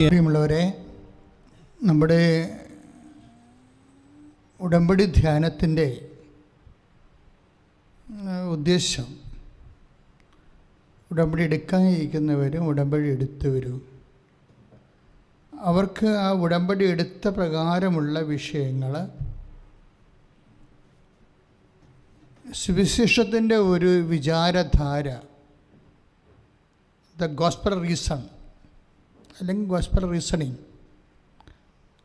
പ്രിയമുള്ളവരെ, നമ്മുടെ ഉടമ്പടി ധ്യാനത്തിൻ്റെ ഉദ്ദേശം ഉടമ്പടി എടുക്കാനിരിക്കുന്നവരും ഉടമ്പടി എടുത്തവരും അവർക്ക് ആ ഉടമ്പടി എടുത്ത പ്രകാരമുള്ള വിഷയങ്ങൾ സുവിശേഷത്തിൻ്റെ ഒരു വിചാരധാര, ദ ഗോസ്പൽ റീസൺ അല്ലെങ്കിൽ ഗോസ്പൽ റീസണിങ്,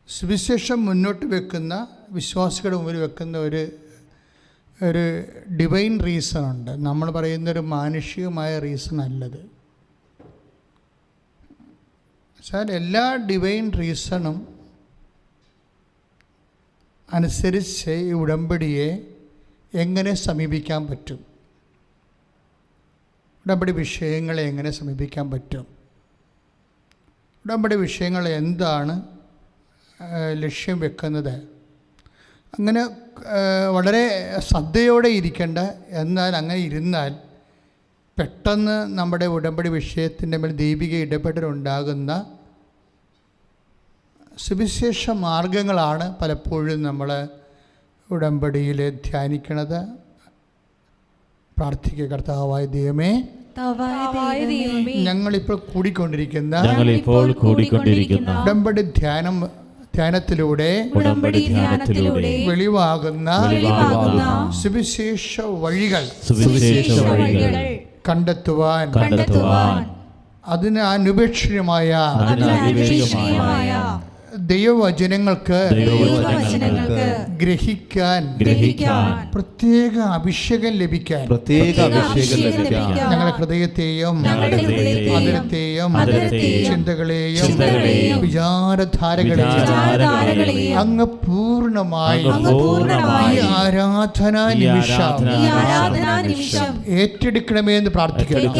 സുവിശേഷം മുന്നോട്ട് വെക്കുന്ന, വിശ്വാസികളുടെ മുമ്പിൽ വെക്കുന്ന ഒരു ഡിവൈൻ റീസൺ ഉണ്ട്. നമ്മൾ പറയുന്നൊരു മാനുഷികമായ റീസൺ അല്ലത്. വെച്ചാൽ എല്ലാ ഡിവൈൻ റീസണും അനുസരിച്ച് ഈ ഉടമ്പടിയെ എങ്ങനെ സമീപിക്കാൻ പറ്റും, ഉടമ്പടി വിഷയങ്ങളെ എങ്ങനെ സമീപിക്കാൻ പറ്റും, ഉടമ്പടി വിഷയങ്ങൾ എന്താണ് ലക്ഷ്യം വെക്കുന്നത്, അങ്ങനെ വളരെ ശ്രദ്ധയോടെ ഇരിക്കേണ്ട. എന്നാൽ അങ്ങനെ ഇരുന്നാൽ പെട്ടെന്ന് നമ്മുടെ ഉടമ്പടി വിഷയത്തിൻ്റെ മേൽ ദൈവിക ഇടപെടലുണ്ടാകുന്ന സുവിശേഷ മാർഗങ്ങളാണ് പലപ്പോഴും നമ്മൾ ഉടമ്പടിയിൽ ധ്യാനിക്കുന്നത്. പ്രാർത്ഥിക്കുക. കർത്താവായ ദൈവമേ, ഞങ്ങളിപ്പോൾ കൂടിക്കൊണ്ടിരിക്കുന്ന ഉടമ്പടി ധ്യാനത്തിലൂടെ വെളിവാകുന്ന സുവിശേഷ വഴികൾ കണ്ടെത്തുവാൻ അതിന് അനുപേക്ഷണീയമായ ദൈവവചനങ്ങൾക്ക് ഗ്രഹിക്കാൻ പ്രത്യേക അഭിഷേകം ലഭിക്കാൻ ഞങ്ങളുടെ ഹൃദയത്തെയും അതിരത്തെയും ചിന്തകളെയും വിചാരധാരകളെയും അങ്ങ് പൂർണ്ണമായി ഈ ആരാധനാ നിമിഷം ഏറ്റെടുക്കണമേ എന്ന് പ്രാർത്ഥിക്കുന്നു.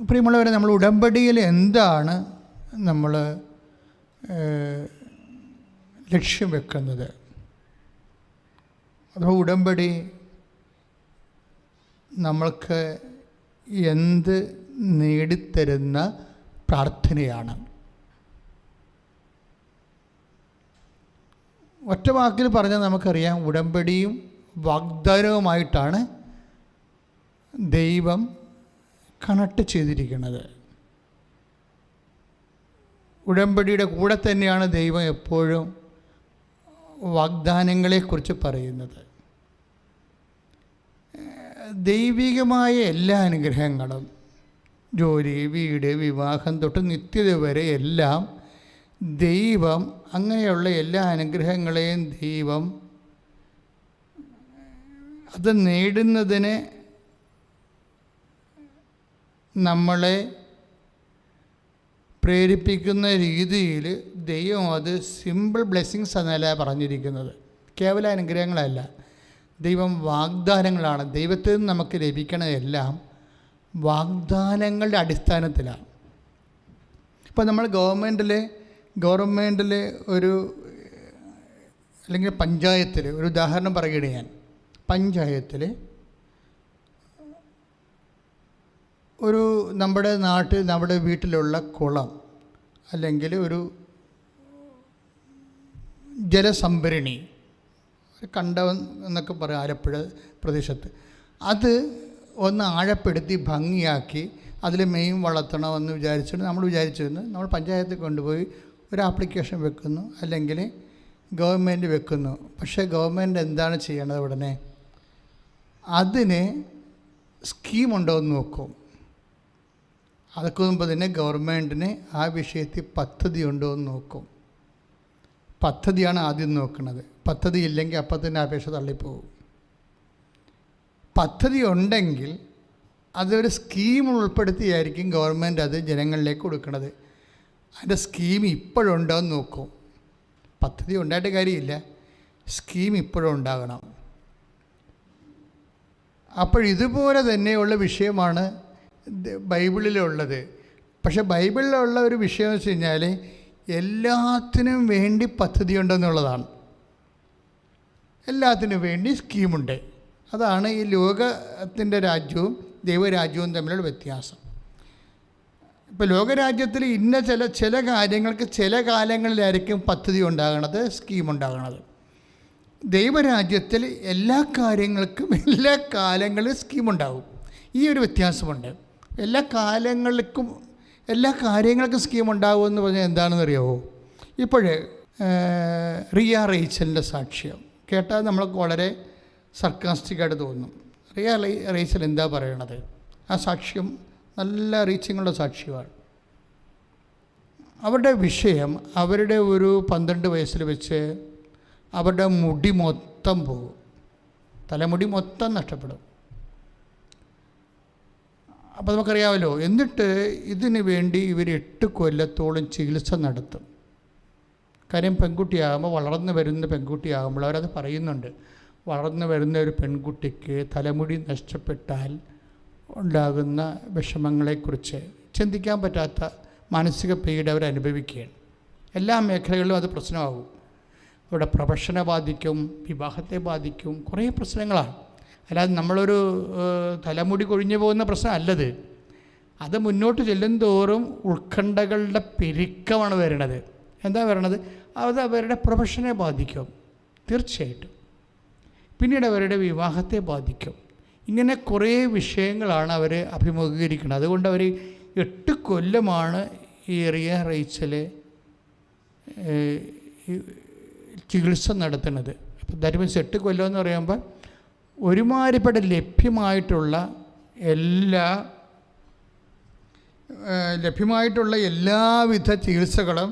പ്രിയമുള്ളവരെ, നമ്മൾ ഉടമ്പടിയിൽ എന്താണ് നമ്മൾ ലക്ഷ്യം വെക്കുന്നത്? അഥവാ ഉടമ്പടി നമ്മൾക്ക് എന്ത് നേടിത്തരുന്ന പ്രാർത്ഥനയാണ്? ഒറ്റ വാക്കിൽ പറഞ്ഞാൽ നമുക്കറിയാം, ഉടമ്പടിയും വാഗ്ദാനവുമായിട്ടാണ് ദൈവം കണക്ട് ചെയ്തിരിക്കുന്നത്. ഉടമ്പടിയുടെ കൂടെ തന്നെയാണ് ദൈവം എപ്പോഴും വാഗ്ദാനങ്ങളെക്കുറിച്ച് പറയുന്നത്. ദൈവികമായ എല്ലാ അനുഗ്രഹങ്ങളും, ജോലി, വീട്, വിവാഹം തൊട്ട് നിത്യത വരെ എല്ലാം ദൈവം, അങ്ങനെയുള്ള എല്ലാ അനുഗ്രഹങ്ങളെയും ദൈവം അത് നേടുന്നതിന് നമ്മളെ പ്രേരിപ്പിക്കുന്ന രീതിയിൽ ദൈവം അത് സിമ്പിൾ ബ്ലെസ്സിങ്സ് എന്നല്ല പറഞ്ഞിരിക്കുന്നത്. കേവല അനുഗ്രഹങ്ങളല്ല, ദൈവം വാഗ്ദാനങ്ങളാണ്. ദൈവത്തിൽ നിന്ന് നമുക്ക് ലഭിക്കണതെല്ലാം വാഗ്ദാനങ്ങളുടെ അടിസ്ഥാനത്തിലാണ്. ഇപ്പോൾ നമ്മൾ ഗവൺമെൻറ്റിലെ ഒരു അല്ലെങ്കിൽ പഞ്ചായത്തിൽ ഒരു ഉദാഹരണം പറയുകയാണ് ഞാൻ. പഞ്ചായത്തിൽ ഒരു നമ്മുടെ വീട്ടിലുള്ള കുളം അല്ലെങ്കിൽ ഒരു ജലസംഭരണി, കണ്ടം എന്നൊക്കെ പറയും ആലപ്പുഴ പ്രദേശത്ത്, അത് ഒന്ന് ആഴപ്പെടുത്തി ഭംഗിയാക്കി അതിൽ മെയിൻ വളർത്തണമെന്ന് വിചാരിച്ചിട്ട് നമ്മൾ പഞ്ചായത്തിൽ കൊണ്ടുപോയി ഒരു ആപ്ലിക്കേഷൻ വെക്കുന്നു, അല്ലെങ്കിൽ ഗവൺമെൻറ് വെക്കുന്നു. പക്ഷേ ഗവൺമെൻറ് എന്താണ് ചെയ്യേണ്ടത്? ഉടനെ അതിന് സ്കീമുണ്ടോ എന്ന് നോക്കും. അതൊക്കെ മുമ്പ് തന്നെ ഗവൺമെൻറ്റിന് ആ വിഷയത്തിൽ പദ്ധതി ഉണ്ടോ എന്ന് നോക്കും. പദ്ധതിയാണ് ആദ്യം നോക്കുന്നത്. പദ്ധതി ഇല്ലെങ്കിൽ അപ്പം തന്നെ അപേക്ഷ തള്ളിപ്പോകും. പദ്ധതി ഉണ്ടെങ്കിൽ അതൊരു സ്കീം ഉൾപ്പെടുത്തിയായിരിക്കും ഗവൺമെൻറ് അത് ജനങ്ങളിലേക്ക് കൊടുക്കുന്നത്. അതിൻ്റെ സ്കീം ഇപ്പോഴുണ്ടോ എന്ന് നോക്കും. പദ്ധതി ഉണ്ടായിട്ട് കാര്യമില്ല, സ്കീം ഇപ്പോഴും ഉണ്ടാകണം. അപ്പോൾ ഇതുപോലെ തന്നെയുള്ള വിഷയമാണ് ബൈബിളിലുള്ളത്. പക്ഷേ ബൈബിളിലുള്ള ഒരു വിഷയം എന്ന് വെച്ച് കഴിഞ്ഞാൽ എല്ലാത്തിനും വേണ്ടി പദ്ധതി ഉണ്ടെന്നുള്ളതാണ്. എല്ലാത്തിനും വേണ്ടി സ്കീമുണ്ട്. അതാണ് ഈ ലോകത്തിൻ്റെ രാജ്യവും ദൈവരാജ്യവും തമ്മിലുള്ള വ്യത്യാസം. ഇപ്പോൾ ലോകരാജ്യത്തിൽ ഇന്ന ചില കാര്യങ്ങൾക്ക് ചില കാലങ്ങളിലായിരിക്കും പദ്ധതി ഉണ്ടാകണത്, സ്കീം ഉണ്ടാകണത്. ദൈവരാജ്യത്തിൽ എല്ലാ കാര്യങ്ങൾക്കും എല്ലാ കാലങ്ങളിലും സ്കീമുണ്ടാകും. ഈ ഒരു വ്യത്യാസമുണ്ട്. എല്ലാ കാര്യങ്ങൾക്കും സ്കീം ഉണ്ടാകുമെന്ന് പറഞ്ഞാൽ എന്താണെന്ന് അറിയാമോ? ഇപ്പോഴേ റിയ റേച്ചലിൻ്റെ സാക്ഷ്യം കേട്ടാൽ നമ്മൾക്ക് വളരെ സർക്കാസ്റ്റിക്കായിട്ട് തോന്നും. റിയ റേച്ചൽ എന്താ പറയണത്? ആ സാക്ഷ്യം നല്ല റീച്ചിങ്ങുള്ള സാക്ഷ്യമാണ്. അവരുടെ വിഷയം, അവരുടെ ഒരു 12 വയസ്സിൽ വെച്ച് അവരുടെ മുടി മൊത്തം പോകും, തലമുടി മൊത്തം നഷ്ടപ്പെടും. അപ്പോൾ നമുക്കറിയാമല്ലോ. എന്നിട്ട് ഇതിന് വേണ്ടി ഇവർ 8 കൊല്ലത്തോളം ചികിത്സ നടത്തും. കാര്യം പെൺകുട്ടിയാകുമ്പോൾ, വളർന്നു വരുന്ന പെൺകുട്ടിയാകുമ്പോൾ അവരത് പറയുന്നുണ്ട്. വളർന്നു വരുന്ന ഒരു പെൺകുട്ടിക്ക് തലമുടി നഷ്ടപ്പെട്ടാൽ ഉണ്ടാകുന്ന വിഷമങ്ങളെക്കുറിച്ച് ചിന്തിക്കാൻ പറ്റാത്ത മാനസിക പീഡ അവർ അനുഭവിക്കുകയാണ്. എല്ലാ മേഖലകളിലും അത് പ്രശ്നമാകും. അവരുടെ പ്രൊഫഷനെ ബാധിക്കും, വിവാഹത്തെ ബാധിക്കും, കുറേ പ്രശ്നങ്ങളാണ്. അല്ലാതെ നമ്മളൊരു തലമുടി കൊഴിഞ്ഞു പോകുന്ന പ്രശ്നം അല്ലത്. അത് മുന്നോട്ട് ചെല്ലും തോറും ഉത്കണ്ഠകളുടെ പെരുക്കമാണ് വരുന്നത്. എന്താ വരണത്? അത് അവരുടെ പ്രൊഫഷനെ ബാധിക്കും തീർച്ചയായിട്ടും. പിന്നീട് അവരുടെ വിവാഹത്തെ ബാധിക്കും. ഇങ്ങനെ കുറേ വിഷയങ്ങളാണ് അവർ അഭിമുഖീകരിക്കുന്നത്. അതുകൊണ്ട് അവർ 8 കൊല്ലമാണ് ഈ റിയ റേച്ചൽ ചികിത്സ നടത്തുന്നത്. അപ്പോൾ ദാറ്റ് മീൻസ് 8 കൊല്ലം എന്ന് പറയുമ്പോൾ ഒരുമാതിരിപ്പെട്ട ലഭ്യമായിട്ടുള്ള എല്ലാവിധ ചികിത്സകളും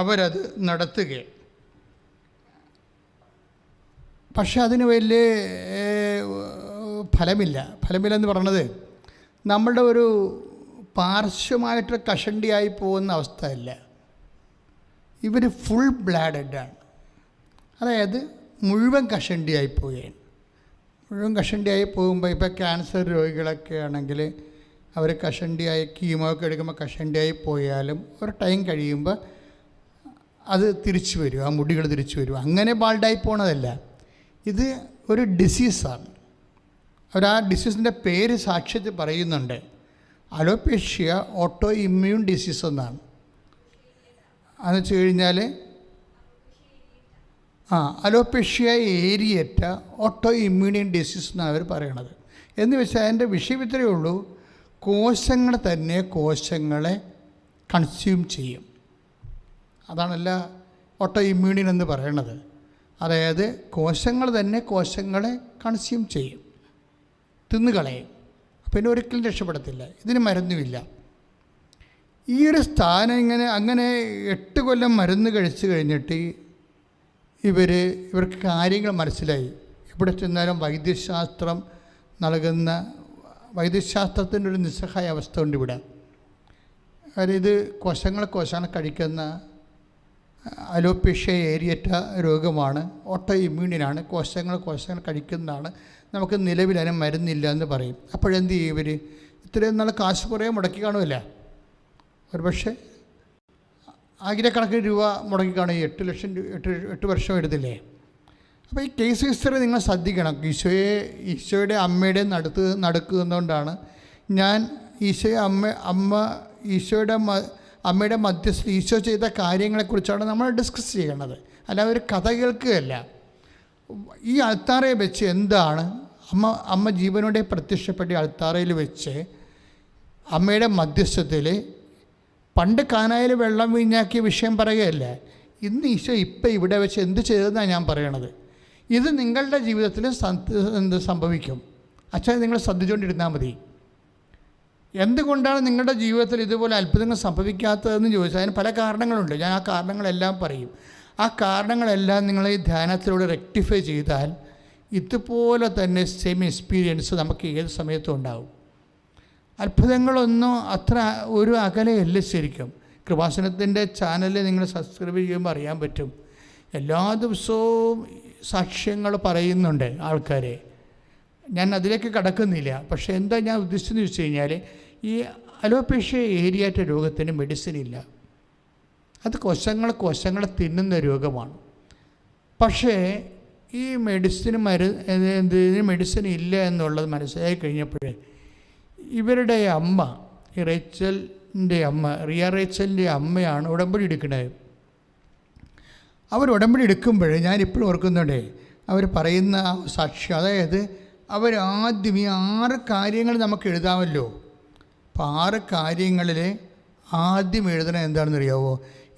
അവരത് നടത്തുകയാണ്. പക്ഷെ അതിന് വലിയ ഫലമില്ലെന്ന് പറഞ്ഞത് നമ്മളുടെ ഒരു പാർശ്വമായിട്ട് കഷണ്ടിയായി പോകുന്ന അവസ്ഥയല്ല. ഇവർ ഫുൾ ബ്ലാഡഡാണ്. അതായത് മുഴുവൻ കഷണ്ടിയായി പോവുകയാണ്. മുഴുവൻ കഷണ്ടിയായി പോകുമ്പോൾ ഇപ്പോൾ ക്യാൻസർ രോഗികളൊക്കെ ആണെങ്കിൽ അവർ കഷണ്ടിയായി കീമോ ഒക്കെ എടുക്കുമ്പോൾ കഷണ്ടിയായി പോയാലും ഒരു ടൈം കഴിയുമ്പോൾ അത് തിരിച്ചു വരും, ആ മുടികൾ തിരിച്ചു വരും. അങ്ങനെ ബാൾഡായി പോണതല്ല. ഇത് ഒരു ഡിസീസാണ്. അവർ ആ ഡിസീസിൻ്റെ പേര് സാക്ഷ്യത്തിൽ പറയുന്നുണ്ട്. അലോപേഷ്യ ഓട്ടോ ഇമ്മ്യൂൺ ഡിസീസ് എന്നാണ്. അതെന്ന് വെച്ച് കഴിഞ്ഞാൽ അലോപേഷ്യ ഏരിയറ്റ ഓട്ടോ ഇമ്മ്യൂണിയൻ ഡിസീസ് എന്നാണ് അവർ പറയണത്. എന്ന് വെച്ചാൽ അതിൻ്റെ വിഷയം ഇത്രയേ ഉള്ളൂ. കോശങ്ങളെ കൺസ്യൂം ചെയ്യും. അതാണല്ല ഓട്ടോ ഇമ്മ്യൂണിയൻ എന്ന് പറയണത്. അതായത് കോശങ്ങളെ കൺസ്യൂം ചെയ്യും, തിന്നുകളയും. പിന്നെ ഒരിക്കലും രക്ഷപ്പെടത്തില്ല. ഇതിന് മരുന്നുമില്ല. ഈ ഒരു സ്ഥാനം അങ്ങനെ 8 കൊല്ലം മരുന്ന് കഴിച്ചു കഴിഞ്ഞിട്ട് ഇവർക്ക് കാര്യങ്ങൾ മനസ്സിലായി. എവിടെ ചെന്നാലും വൈദ്യശാസ്ത്രത്തിൻ്റെ ഒരു നിസ്സഹായ അവസ്ഥ ഉണ്ട് ഇവിടെ. കാര്യം ഇത് കോശങ്ങളെ കഴിക്കുന്ന അലോപേഷ്യ ഏരിയറ്റ രോഗമാണ്, ഓട്ടോ ഇമ്മ്യൂണിയനാണ്. കോശങ്ങൾ കഴിക്കുന്നതാണ്. നമുക്ക് നിലവിൽ അതിന് മരുന്നില്ല എന്ന് പറയും. അപ്പോഴെന്ത് ചെയ്യും ഇവർ? ഇത്രയും നാൾ കാശ് കുറേ മുടക്കി കാണുമല്ല, ഒരു പക്ഷേ ആയിരക്കണക്കിന് രൂപ മുടക്കി കാണും. 8 ലക്ഷം 8 വർഷം എടുത്തില്ലേ? അപ്പോൾ ഈ കേസ് ഹിസ്റ്ററി നിങ്ങൾ ശ്രദ്ധിക്കണം. ഈശോയുടെ അമ്മയുടെ നടക്കുന്നതുകൊണ്ടാണ് ഞാൻ ഈശോയുടെ അമ്മയുടെ മധ്യസ്ഥ ഈശോ ചെയ്ത കാര്യങ്ങളെക്കുറിച്ചാണ് നമ്മൾ ഡിസ്കസ് ചെയ്യണത്. അല്ല ഒരു കഥ കേൾക്കുകയല്ല. ഈ അൾത്താറയെ വെച്ച് എന്താണ് അമ്മ ജീവനോടെ പ്രത്യക്ഷപ്പെട്ട അൾത്താറയിൽ വെച്ച് അമ്മയുടെ മധ്യസ്ഥത്തിൽ പണ്ട് കാനായിൽ വെള്ളം വീഞ്ഞാക്കിയ വിഷയം പറയുകയല്ല. ഇന്ന് ഈശോ ഇവിടെ വെച്ച് എന്ത് ചെയ്തതെന്നാണ് ഞാൻ പറയണത്. ഇത് നിങ്ങളുടെ ജീവിതത്തിൽ എന്ത് സംഭവിക്കും? അച്ഛൻ നിങ്ങൾ ശ്രദ്ധിച്ചുകൊണ്ടിരുന്നാൽ മതി. എന്തുകൊണ്ടാണ് നിങ്ങളുടെ ജീവിതത്തിൽ ഇതുപോലെ അത്ഭുതങ്ങൾ സംഭവിക്കാത്തതെന്ന് ചോദിച്ചാൽ അതിന് പല കാരണങ്ങളുണ്ട്. ഞാൻ ആ കാരണങ്ങളെല്ലാം പറയും. ആ കാരണങ്ങളെല്ലാം നിങ്ങൾ ഈ ധ്യാനത്തിലൂടെ റെക്ടിഫൈ ചെയ്താൽ ഇതുപോലെ തന്നെ സെയിം എക്സ്പീരിയൻസ് നമുക്ക് ഏത് സമയത്തും ഉണ്ടാവും. അത്ഭുതങ്ങളൊന്നും അത്ര ഒരു അകലെയല്ല. ശരിക്കും കൃപാസനത്തിൻ്റെ ചാനൽ നിങ്ങൾ സബ്സ്ക്രൈബ് ചെയ്യുമ്പോൾ അറിയാൻ പറ്റും. എല്ലാ ദിവസവും സാക്ഷ്യങ്ങൾ പറയുന്നുണ്ട് ആൾക്കാർ. ഞാൻ അതിലേക്ക് കടക്കുന്നില്ല. പക്ഷേ എന്താ ഞാൻ ഉദ്ദേശിച്ചതെന്ന് വെച്ച് കഴിഞ്ഞാൽ ഈ അലോപേഷ്യ ഏരിയാറ്റ രോഗത്തിന് മെഡിസിൻ ഇല്ല. അത് കോശങ്ങളെ തിന്നുന്ന രോഗമാണ്. പക്ഷേ ഈ മെഡിസിൻ ഇല്ല എന്നുള്ളത് മനസ്സിലായി കഴിഞ്ഞപ്പോഴേ ഇവരുടെ അമ്മ, ഈ റേച്ചലിൻ്റെ അമ്മ, റേച്ചലിൻ്റെ അമ്മയാണ് ഉടമ്പടി എടുക്കുന്നത്. അവർ ഉടമ്പടി എടുക്കുമ്പോൾ ഞാനിപ്പോഴും ഓർക്കുന്നുണ്ടേ, അവർ പറയുന്ന സാക്ഷ്യം, അതായത് അവരാദ്യം ഈ 6 കാര്യങ്ങൾ നമുക്ക് എഴുതാമല്ലോ. അപ്പോൾ 6 കാര്യങ്ങളിൽ ആദ്യം എഴുതണത് എന്താണെന്ന് അറിയാമോ?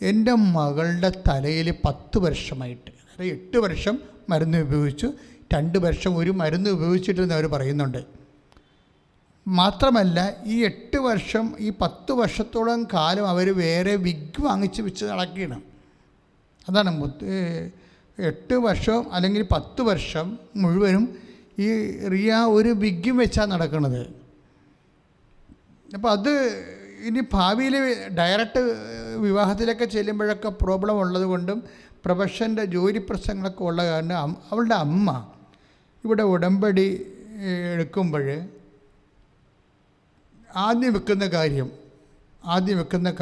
എൻ്റെ മകളുടെ തലയിൽ 10 വർഷമായിട്ട്, അതായത് 8 വർഷം മരുന്ന് ഉപയോഗിച്ചു, 2 വർഷം ഒരു മരുന്ന് ഉപയോഗിച്ചിട്ടെന്ന് അവർ പറയുന്നുണ്ട്. മാത്രമല്ല ഈ 8 വർഷം, ഈ 10 വർഷത്തോളം കാലം അവർ വേറെ വിഗ് വാങ്ങിച്ച് വെച്ച് നടക്കുകയാണ്. അതാണ് 8 വർഷം അല്ലെങ്കിൽ 10 വർഷം മുഴുവനും ഈ റിയ ഒരു വിഗ്ഗും വെച്ചാണ് നടക്കുന്നത്. അപ്പോൾ അത് ഇനി ഭാവിയിൽ ഡയറക്റ്റ് വിവാഹത്തിലൊക്കെ ചെല്ലുമ്പോഴൊക്കെ പ്രോബ്ലം ഉള്ളത് കൊണ്ടും പ്രൊഫഷൻ്റെ ജോലി പ്രശ്നങ്ങളൊക്കെ ഉള്ള കാരണം അവളുടെ അമ്മ ഇവിടെ ഉടമ്പടി എടുക്കുമ്പോൾ ആദ്യം വെക്കുന്ന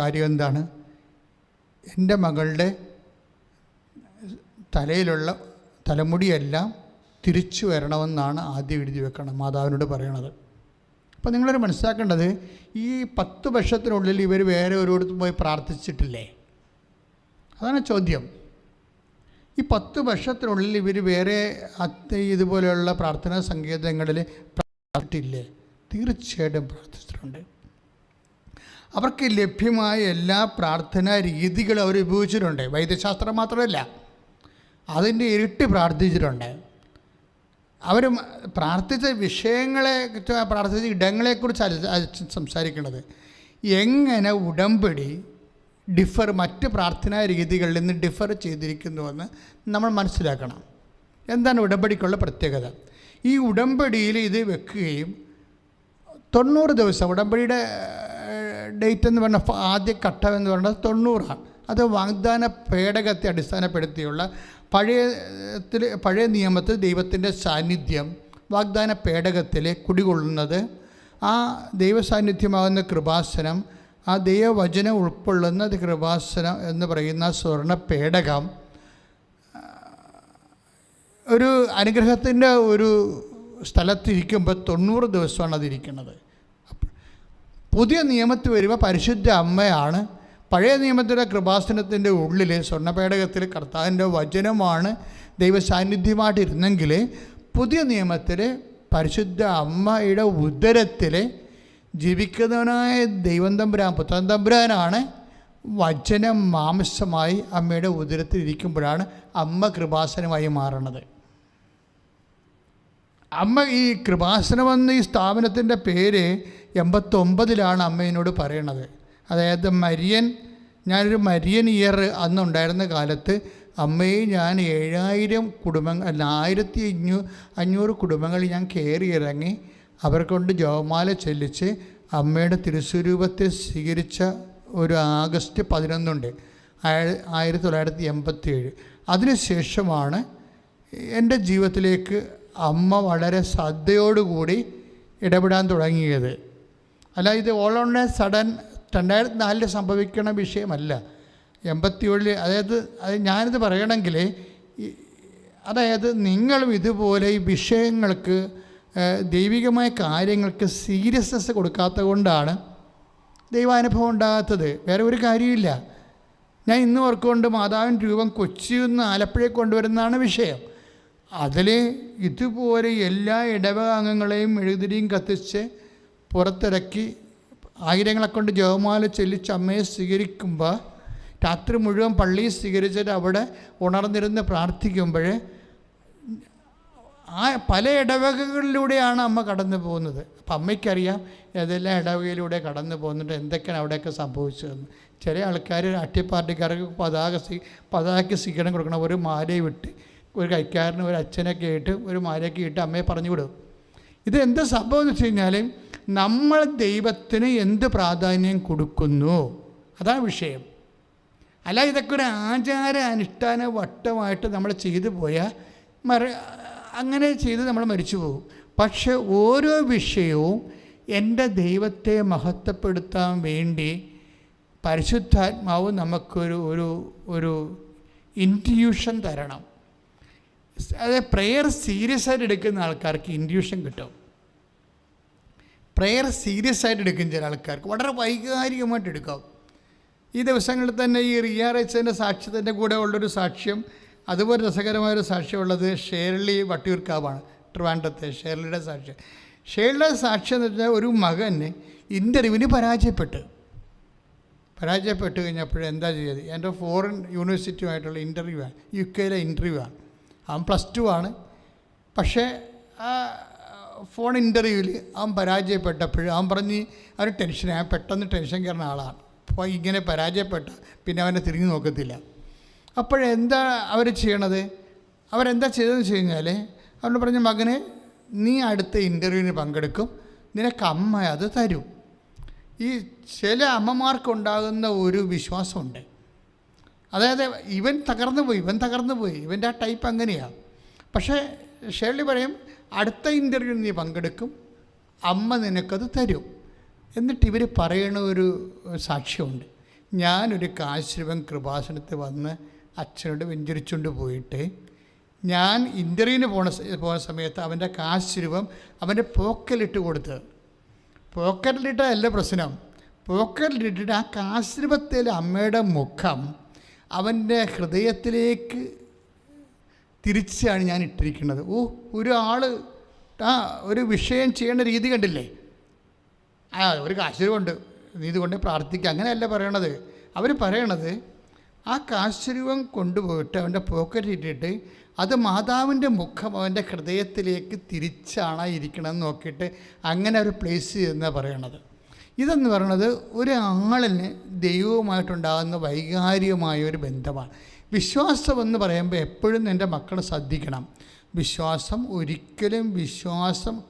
കാര്യം എന്താണ്? എൻ്റെ മകളുടെ തലയിലുള്ള തലമുടിയെല്ലാം തിരിച്ചു വരണമെന്നാണ് ആദ്യം എഴുതി വെക്കണം, മാതാവിനോട് പറയണത്. അപ്പോൾ നിങ്ങളൊരു മനസ്സിലാക്കേണ്ടത്, ഈ 10 വർഷത്തിനുള്ളിൽ ഇവർ വേറെ ഒരിടത്തും പോയി പ്രാർത്ഥിച്ചിട്ടില്ലേ? അതാണ് ചോദ്യം. ഈ 10 വർഷത്തിനുള്ളിൽ ഇവർ വേറെ ഇതുപോലെയുള്ള പ്രാർത്ഥനാ സങ്കേതങ്ങളിൽ പ്രാർത്ഥിച്ചിട്ടില്ലേ? തീർച്ചയായിട്ടും പ്രാർത്ഥിച്ചിട്ടുണ്ട്. അവർക്ക് ലഭ്യമായ എല്ലാ പ്രാർത്ഥനാ രീതികളും അവർ ഉപയോഗിച്ചിട്ടുണ്ട്. വൈദ്യശാസ്ത്രം മാത്രമല്ല, അതിൻ്റെ ഇരട്ടി പ്രാർത്ഥിച്ചിട്ടുണ്ട്. അവർ പ്രാർത്ഥിച്ച വിഷയങ്ങളെ, പ്രാർത്ഥിച്ച ഇടങ്ങളെക്കുറിച്ച് സംസാരിക്കുന്നത്. എങ്ങനെ ഉടമ്പടി മറ്റ് പ്രാർത്ഥനാ രീതികളിൽ നിന്ന് ഡിഫർ ചെയ്തിരിക്കുന്നുവെന്ന് നമ്മൾ മനസ്സിലാക്കണം. എന്താണ് ഉടമ്പടിക്കുള്ള പ്രത്യേകത? ഈ ഉടമ്പടിയിൽ ഇത് വെക്കുകയും 90 ദിവസം, ഉടമ്പടിയുടെ ഡേറ്റ് എന്ന് പറഞ്ഞാൽ ആദ്യ ഘട്ടം എന്ന് പറയുന്നത് 90ആണ്. അത് വാഗ്ദാന പേടകത്തെ അടിസ്ഥാനപ്പെടുത്തിയുള്ള പഴയ നിയമത്തിൽ ദൈവത്തിൻ്റെ സാന്നിധ്യം വാഗ്ദാന പേടകത്തിൽ കുടികൊള്ളുന്നത്, ആ ദൈവസാന്നിധ്യമാകുന്ന കൃപാസനം, ആ ദൈവവചനം ഉൾക്കൊള്ളുന്ന കൃപാസനം എന്ന് പറയുന്ന സ്വർണ്ണ പേടകം ഒരു അനുഗ്രഹത്തിൻ്റെ ഒരു സ്ഥലത്തിരിക്കുമ്പോൾ 90 ദിവസമാണ് അതിരിക്കുന്നത്. പുതിയ നിയമത്തിൽ വരുമ്പോൾ പരിശുദ്ധ അമ്മയാണ്. പഴയ നിയമത്തിൻ്റെ കൃപാസനത്തിൻ്റെ ഉള്ളിൽ സ്വർണ്ണപേടകത്തിൽ കർത്താവിൻ്റെ വചനമാണ് ദൈവസാന്നിധ്യമായിട്ടിരുന്നെങ്കിൽ, പുതിയ നിയമത്തിൽ പരിശുദ്ധ അമ്മയുടെ ഉദരത്തിൽ ജീവിക്കുന്നവനായ ദൈവം തമ്പുരാൻ, പുത്രൻ തമ്പുരാനാണ് വചനം മാംസമായി അമ്മയുടെ ഉദരത്തിൽ ഇരിക്കുമ്പോഴാണ് അമ്മ കൃപാസനമായി മാറണത്. അമ്മ ഈ കൃപാസനമെന്ന ഈ സ്ഥാപനത്തിൻ്റെ പേര് 89 അമ്മ എന്നോട് പറയണത്. അതായത് ഞാനൊരു മരിയൻ ഇയർ അന്നുണ്ടായിരുന്ന കാലത്ത് അമ്മയെ ഞാൻ 7000 കുടുംബങ്ങൾ, അല്ല 1500 കുടുംബങ്ങൾ ഞാൻ കയറി ഇറങ്ങി അവർക്കൊണ്ട് ജപമാല ചെല്ലിച്ച് അമ്മയുടെ തിരുസ്വരൂപത്തെ സ്വീകരിച്ച ഒരു ആഗസ്റ്റ് 11 1987. അതിനുശേഷമാണ് എൻ്റെ ജീവിതത്തിലേക്ക് അമ്മ വളരെ ശ്രദ്ധയോടുകൂടി ഇടപെടാൻ തുടങ്ങിയത്. അല്ല, ഇത് ഓൾ ഓൺ എ സഡൻ 2004 സംഭവിക്കണ വിഷയമല്ല. 87. അതായത് ഞാനിത് പറയണമെങ്കിൽ, അതായത് നിങ്ങളും ഇതുപോലെ ഈ വിഷയങ്ങൾക്ക്, ദൈവികമായ കാര്യങ്ങൾക്ക് സീരിയസ്നെസ് കൊടുക്കാത്തത് കൊണ്ടാണ് ദൈവാനുഭവം ഉണ്ടാകാത്തത്. വേറെ ഒരു കാര്യമില്ല. ഞാൻ ഇന്ന് ഓർക്കുകൊണ്ട് മാതാവിൻ രൂപം കൊച്ചിയിൽ നിന്ന് ആലപ്പുഴയിൽ കൊണ്ടുവരുന്നതാണ് വിഷയം. അതിൽ ഇതുപോലെ എല്ലാ ഇടവക അംഗങ്ങളെയും മെഴുകുതിരിയും കത്തിച്ച് പുറത്തിറക്കി ആയിരങ്ങളെ കൊണ്ട് ജപമാല ചെല്ലിച്ച് അമ്മയെ സ്വീകരിക്കുമ്പോൾ, രാത്രി മുഴുവൻ പള്ളിയിൽ സ്വീകരിച്ചിട്ട് അവിടെ ഉണർന്നിരുന്ന് പ്രാർത്ഥിക്കുമ്പോൾ ആ പല ഇടവകകളിലൂടെയാണ് അമ്മ കടന്നു പോകുന്നത്. അപ്പം അമ്മയ്ക്കറിയാം ഏതെല്ലാം ഇടവകയിലൂടെ കടന്നു പോകുന്നുണ്ട്, എന്തൊക്കെയാണ് അവിടെയൊക്കെ സംഭവിച്ചതെന്ന്. ചില ആൾക്കാർ രാഷ്ട്രീയ പതാകയ്ക്ക് സ്വീകരണം കൊടുക്കണം. ഒരു മാലയെ വിട്ട്, ഒരു കൈക്കാരന്, ഒരു അച്ഛനൊക്കെ ഇട്ട്, ഒരു മാലയൊക്കെ ഇട്ട് അമ്മയെ പറഞ്ഞു വിടും. ഇത് എന്താ സംഭവം എന്ന് വെച്ച് കഴിഞ്ഞാൽ, നമ്മൾ ദൈവത്തിന് എന്ത് പ്രാധാന്യം കൊടുക്കുന്നു, അതാണ് വിഷയം. അല്ല, ഇതൊക്കെ ഒരു ആചാര അനുഷ്ഠാന വട്ടമായിട്ട് നമ്മൾ ചെയ്തു പോയാൽ അങ്ങനെ ചെയ്ത് നമ്മൾ മരിച്ചു പോകും. പക്ഷെ ഓരോ വിഷയവും എൻ്റെ ദൈവത്തെ മഹത്വപ്പെടുത്താൻ വേണ്ടി പരിശുദ്ധാത്മാവ് നമുക്കൊരു ഒരു ഇൻറ്റ്യൂഷൻ തരണം. അതായത് പ്രെയർ സീരിയസ് ആയിട്ട് എടുക്കുന്ന ആൾക്കാർക്ക് ഇൻഡ്യൂഷൻ കിട്ടും. പ്രെയർ സീരിയസ് ആയിട്ട് എടുക്കും ചില ആൾക്കാർക്ക്, വളരെ വൈകാരികമായിട്ട് എടുക്കാം. ഈ ദിവസങ്ങളിൽ തന്നെ ഈ റിയ റൈച്ചൻ്റെ സാക്ഷ്യത്തിൻ്റെ കൂടെ ഉള്ളൊരു സാക്ഷ്യം, അതുപോലെ രസകരമായൊരു സാക്ഷ്യമുള്ളത് ഷേർലി വട്ടിയൂർക്കാവാണ്, ട്രിവാൻഡ്രത്തെ ഷേർലിയുടെ സാക്ഷ്യം. ഷേർലിയുടെ സാക്ഷ്യം എന്ന് വെച്ചാൽ ഒരു മകന് ഇൻ്റർവ്യൂവിന് പരാജയപ്പെട്ട് കഴിഞ്ഞപ്പോൾ എന്താ ചെയ്തത്? എൻ്റെ ഫോറിൻ യൂണിവേഴ്സിറ്റിയുമായിട്ടുള്ള ഇൻ്റർവ്യൂ ആണ്, UK ഇൻ്റർവ്യൂ ആണ്. അവൻ +2 ആണ്. പക്ഷേ ആ ഫോൺ ഇൻ്റർവ്യൂവിൽ അവൻ പരാജയപ്പെട്ടപ്പോൾ അവൻ പറഞ്ഞ് അവന് ടെൻഷനായി, അവൻ പെട്ടെന്ന് ടെൻഷൻ കയറുന്ന ആളാണ്. അപ്പോൾ ഇങ്ങനെ പരാജയപ്പെട്ട പിന്നെ അവനെ തിരിഞ്ഞു നോക്കത്തില്ല. അപ്പോഴെന്താ അവർ ചെയ്യണത്? അവരെന്താ ചെയ്തതെന്ന് വെച്ച് കഴിഞ്ഞാൽ അവനോട് പറഞ്ഞ, മകനെ നീ അടുത്ത ഇൻ്റർവ്യൂവിന് പങ്കെടുക്കും, നിനക്ക് അമ്മ അത് തരും. ഈ ചില അമ്മമാർക്കുണ്ടാകുന്ന ഒരു വിശ്വാസമുണ്ട്, അതായത് ഇവൻ തകർന്നു പോയി, ഇവൻ്റെ ആ ടൈപ്പ് അങ്ങനെയാണ്. പക്ഷേ ഷേർലി പറയും, അടുത്ത ഇൻ്റർവ്യൂവിന് നീ പങ്കെടുക്കും, അമ്മ നിനക്കത് തരും. എന്നിട്ട് ഇവർ പറയണ ഒരു സാക്ഷ്യമുണ്ട്. ഞാനൊരു കാശുരൂപം കൃപാസനത്തിൽ വന്ന് അച്ഛനോട് വെഞ്ചരിച്ചുകൊണ്ട് പോയിട്ട് ഞാൻ ഇൻ്റർവ്യൂവിന് പോകുന്ന സമയത്ത് അവൻ്റെ കാശുരൂപം അവൻ്റെ പോക്കലിട്ട് കൊടുത്ത്, പോക്കറ്റിലിട്ടല്ല പ്രശ്നം, പോക്കറ്റിലിട്ടിട്ട് ആ കാശുരൂപത്തിൽ അമ്മയുടെ മുഖം അവൻ്റെ ഹൃദയത്തിലേക്ക് തിരിച്ചാണ് ഞാൻ ഇട്ടിരിക്കുന്നത്. ഒരാൾ ഒരു വിഷയം ചെയ്യേണ്ട രീതി കണ്ടില്ലേ? ഒരു കാശുരൂപമുണ്ട്, നീ ഇതുകൊണ്ട് പ്രാർത്ഥിക്കുക, അങ്ങനെയല്ല പറയണത്. അവർ പറയണത് ആ കാശുരൂപം കൊണ്ടുപോയിട്ട് അവൻ്റെ പോക്കറ്റിൽ ഇട്ടിട്ട് അത് മാതാവിൻ്റെ മുഖം അവൻ്റെ ഹൃദയത്തിലേക്ക് തിരിച്ചാണ് ഇരിക്കണമെന്ന് നോക്കിയിട്ട് അങ്ങനെ ഒരു പ്ലേസ് ചെയ്യുന്നതാണ് പറയണത്. ഇതെന്ന് പറയുന്നത് ഒരാളിന് ദൈവവുമായിട്ടുണ്ടാകുന്ന വൈകാരികമായൊരു ബന്ധമാണ്. വിശ്വാസമെന്ന് പറയുമ്പോൾ എപ്പോഴും എൻ്റെ മക്കൾ ശ്രദ്ധിക്കണം, വിശ്വാസം ഒരിക്കലും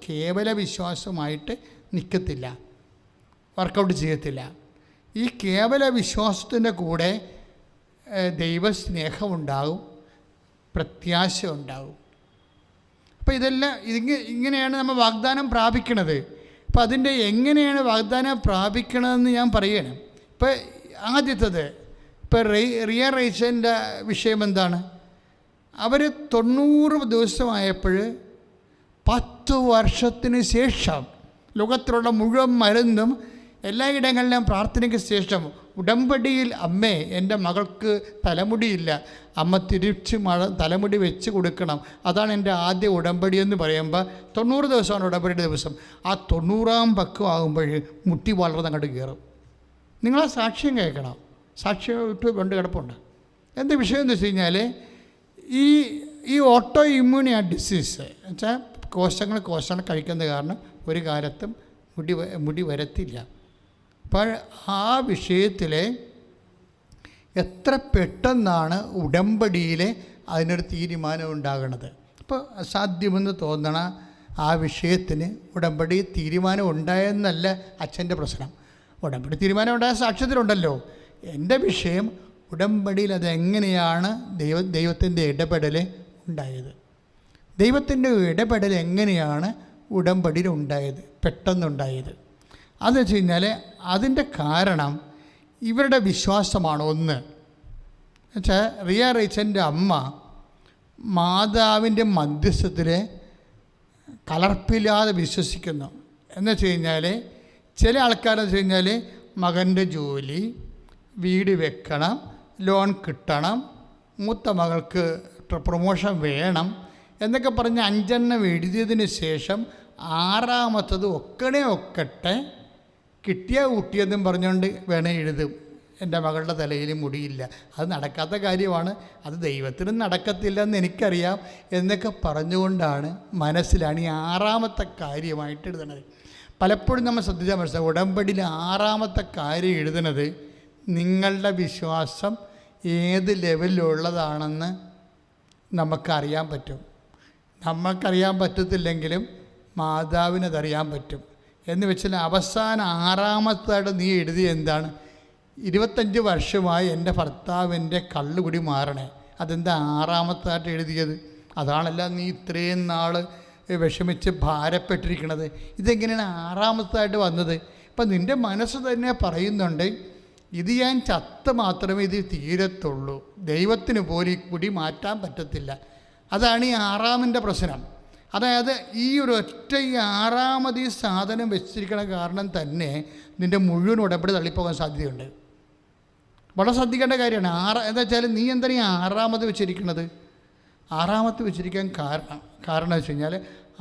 കേവല വിശ്വാസമായിട്ട് നിൽക്കത്തില്ല, വർക്കൗട്ട് ചെയ്യത്തില്ല. ഈ കേവല വിശ്വാസത്തിൻ്റെ കൂടെ ദൈവസ്നേഹമുണ്ടാകും, പ്രത്യാശ ഉണ്ടാകും. അപ്പോൾ ഇതെല്ലാം ഇങ്ങനെയാണ് നമ്മൾ വാഗ്ദാനം പ്രാപിക്കണത്. അപ്പോൾ അതിൻ്റെ എങ്ങനെയാണ് വാഗ്ദാനം പ്രാപിക്കണതെന്ന് ഞാൻ പറയണം. ഇപ്പോൾ ആദ്യത്തേത്, ഇപ്പോൾ റിയ റൈച്ചൻ്റെ വിഷയം എന്താണ്? അവർ 90 ദിവസമായപ്പോൾ 10 വർഷത്തിന് ശേഷം ലോകത്തിലുള്ള മുഴുവൻ മരുന്നും എല്ലായിടങ്ങളിലും പ്രാർത്ഥനയ്ക്ക് ശേഷം ഉടമ്പടിയിൽ, അമ്മേ എൻ്റെ മകൾക്ക് തലമുടിയില്ല, അമ്മ തിരിച്ച് തലമുടി വെച്ച് കൊടുക്കണം, അതാണ് എൻ്റെ ആദ്യ ഉടമ്പടി എന്ന് പറയുമ്പോൾ 90 ദിവസമാണ് ഉടമ്പടിയുടെ ദിവസം. ആ 90-ാം പക്വമാകുമ്പോൾ മുട്ടി വളർന്ന് അങ്ങോട്ട് കയറും. നിങ്ങളാ സാക്ഷ്യം കേൾക്കണം. സാക്ഷ്യം ഇട്ട് കൊണ്ട് കിടപ്പുണ്ട്. എന്താ വിഷയം എന്ന് വെച്ച് കഴിഞ്ഞാൽ ഈ ഓട്ടോ ഇമ്മ്യൂണി ഡിസീസ് വെച്ചാൽ കോശങ്ങൾ കഴിക്കുന്നത് കാരണം ഒരു കാലത്തും മുടി വരത്തില്ല. അപ്പോൾ ആ വിഷയത്തിൽ എത്ര പെട്ടെന്നാണ് ഉടമ്പടിയിൽ അതിനൊരു തീരുമാനം ഉണ്ടാകുന്നത്. അപ്പോൾ അസാധ്യമെന്ന് തോന്നണ ആ വിഷയത്തിന് ഉടമ്പടി തീരുമാനം ഉണ്ടായെന്നല്ല അച്ഛൻ്റെ പ്രശ്നം. ഉടമ്പടി തീരുമാനം ഉണ്ടായ സാക്ഷ്യത്തിലുണ്ടല്ലോ. എൻ്റെ വിഷയം ഉടമ്പടിയിൽ അതെങ്ങനെയാണ് ദൈവത്തിൻ്റെ ഇടപെടൽ ഉണ്ടായത്. ദൈവത്തിൻ്റെ ഇടപെടൽ എങ്ങനെയാണ് ഉടമ്പടിയിൽ ഉണ്ടായത്, പെട്ടെന്നുണ്ടായത്? അതെന്ന് വെച്ച് കഴിഞ്ഞാൽ അതിൻ്റെ കാരണം ഇവരുടെ വിശ്വാസമാണ്. ഒന്ന് വെച്ചാൽ റിയ റൈച്ചൻ്റെ അമ്മ മാതാവിൻ്റെ മധ്യസ്ഥത്തിൽ കലർപ്പില്ലാതെ വിശ്വസിക്കുന്നു. എന്ന് വെച്ച് കഴിഞ്ഞാൽ ചില ആൾക്കാരെന്ന് വെച്ച് കഴിഞ്ഞാൽ മകൻ്റെ ജോലി, വീട് വെക്കണം, ലോൺ കിട്ടണം, മൂത്ത മകൾക്ക് പ്രൊമോഷൻ വേണം എന്നൊക്കെ പറഞ്ഞ് 5 എണ്ണം എഴുതിയതിന് ശേഷം 6ാമത്തത് ഒക്കട്ടെ കിട്ടിയ കുട്ടിയെന്നും പറഞ്ഞുകൊണ്ട് വേണേ എഴുതും, എൻ്റെ മകളുടെ തലയിൽ മുടിയില്ല, അത് നടക്കാത്ത കാര്യമാണ്, അത് ദൈവത്തിനും നടക്കത്തില്ലെന്ന് എനിക്കറിയാം എന്നൊക്കെ പറഞ്ഞുകൊണ്ടാണ് മനസ്സിലാണ് ഈ 6ാമത്തെ കാര്യമായിട്ട് എഴുതണത്. പലപ്പോഴും നമ്മൾ ശ്രദ്ധിച്ചാൽ മനസ്സിലാവും, ഉടമ്പടിയിൽ 6ാമത്തെ കാര്യം എഴുതുന്നത് നിങ്ങളുടെ വിശ്വാസം ഏത് ലെവലിലുള്ളതാണെന്ന് നമുക്കറിയാൻ പറ്റും. നമുക്കറിയാൻ പറ്റത്തില്ലെങ്കിലും മാതാവിനതറിയാൻ പറ്റും. എന്ന് വെച്ചാൽ അവസാനം 6ാമത്തായിട്ട് നീ എഴുതിയ എന്താണ്? 25 വർഷമായി എൻ്റെ ഭർത്താവിൻ്റെ കള്ളുകുടി മാറണേ. അതെന്താ 6ാമത്തായിട്ട് എഴുതിയത്? അതാണല്ല നീ ഇത്രയും നാൾ വിഷമിച്ച് ഭാരപ്പെട്ടിരിക്കണത്. ഇതെങ്ങനെയാണ് 6ാമത്തായിട്ട് വന്നത്? ഇപ്പം നിൻ്റെ മനസ്സ് തന്നെ പറയുന്നുണ്ട്, ഇത് ഞാൻ ചത്ത് മാത്രമേ ഇത് തീരത്തുള്ളൂ, ദൈവത്തിന് പോലും ഈ കുടി മാറ്റാൻ പറ്റത്തില്ല. അതാണ് ഈ ആറാമിൻ്റെ പ്രശ്നം. അതായത് ഈ ആറാമത് ഈ സാധനം വെച്ചിരിക്കണ കാരണം തന്നെ നിൻ്റെ മുഴുവൻ ഉടമ്പടി തള്ളിപ്പോകാൻ സാധ്യതയുണ്ട്. വളരെ ശ്രദ്ധിക്കേണ്ട കാര്യമാണ്. എന്താ വെച്ചാൽ നീ എന്താണ് ഈ ആറാമത് വെച്ചിരിക്കുന്നത്? ആറാമത്തെ വെച്ചിരിക്കാൻ കാരണം വെച്ച് കഴിഞ്ഞാൽ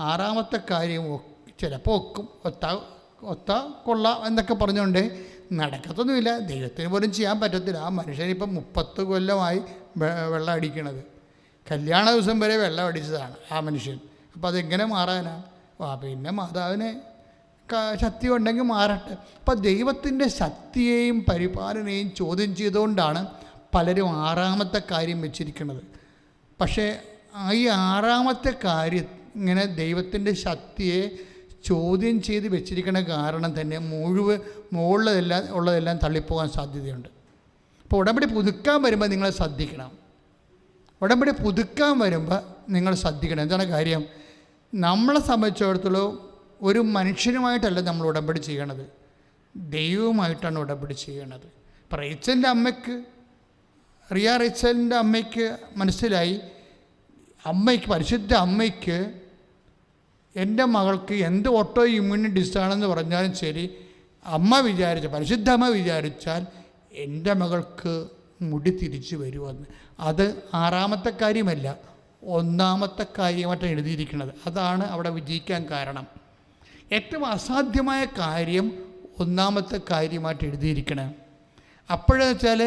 ആറാമത്തെ കാര്യം ചിലപ്പോൾ ഒത്ത കൊള്ളാം എന്നൊക്കെ പറഞ്ഞുകൊണ്ട് നടക്കത്തൊന്നുമില്ല. ദൈവത്തിന് പോലും ചെയ്യാൻ പറ്റത്തില്ല. ആ മനുഷ്യനിപ്പം 30 കൊല്ലമായി വെള്ളം അടിക്കണത്. കല്യാണ ദിവസം വരെ വെള്ളം അടിച്ചതാണ് ആ മനുഷ്യൻ. അപ്പോൾ അതെങ്ങനെ മാറാനാണ്? പിന്നെ മാതാവിന് ശക്തി ഉണ്ടെങ്കിൽ മാറട്ടെ. അപ്പം ദൈവത്തിൻ്റെ ശക്തിയെയും പരിപാലനയെയും ചോദ്യം ചെയ്തുകൊണ്ടാണ് പലരും ആറാമത്തെ കാര്യം വെച്ചിരിക്കുന്നത്. പക്ഷേ ഈ ആറാമത്തെ കാര്യം ഇങ്ങനെ ദൈവത്തിൻ്റെ ശക്തിയെ ചോദ്യം ചെയ്ത് വെച്ചിരിക്കുന്ന കാരണം തന്നെ ഉള്ളതെല്ലാം തള്ളിപ്പോകാൻ സാധ്യതയുണ്ട്. അപ്പോൾ ഉടമ്പടി പുതുക്കാൻ വരുമ്പോൾ നിങ്ങൾ ശ്രദ്ധിക്കണം. ഉടമ്പടി പുതുക്കാൻ വരുമ്പോൾ നിങ്ങൾ ശ്രദ്ധിക്കണം. എന്താണ് കാര്യം? നമ്മളെ സംബന്ധിച്ചിടത്തോളം ഒരു മനുഷ്യനുമായിട്ടല്ല നമ്മൾ ഉടമ്പടി ചെയ്യണത്, ദൈവവുമായിട്ടാണ് ഉടമ്പടി ചെയ്യണത്. ഇപ്പോൾ റേച്ചലിൻ്റെ അമ്മയ്ക്ക് റേച്ചലിൻ്റെ അമ്മയ്ക്ക് മനസ്സിലായി, പരിശുദ്ധ അമ്മയ്ക്ക് എൻ്റെ മകൾക്ക് എന്ത് ഓട്ടോ ഇമ്മ്യൂണി ഡിസാണെന്ന് പറഞ്ഞാലും ശരി, പരിശുദ്ധ അമ്മ വിചാരിച്ചാൽ എൻ്റെ മകൾക്ക് മുടി തിരിച്ചു വരുമെന്ന്. അത് ആറാമത്തെ കാര്യമല്ല, ഒന്നാമത്തെ കാര്യമായിട്ടാണ് എഴുതിയിരിക്കുന്നത്. അതാണ് അവിടെ വിജയിക്കാൻ കാരണം. ഏറ്റവും അസാധ്യമായ കാര്യം ഒന്നാമത്തെ കാര്യമായിട്ട് എഴുതിയിരിക്കണം. അപ്പോഴെന്ന് വെച്ചാൽ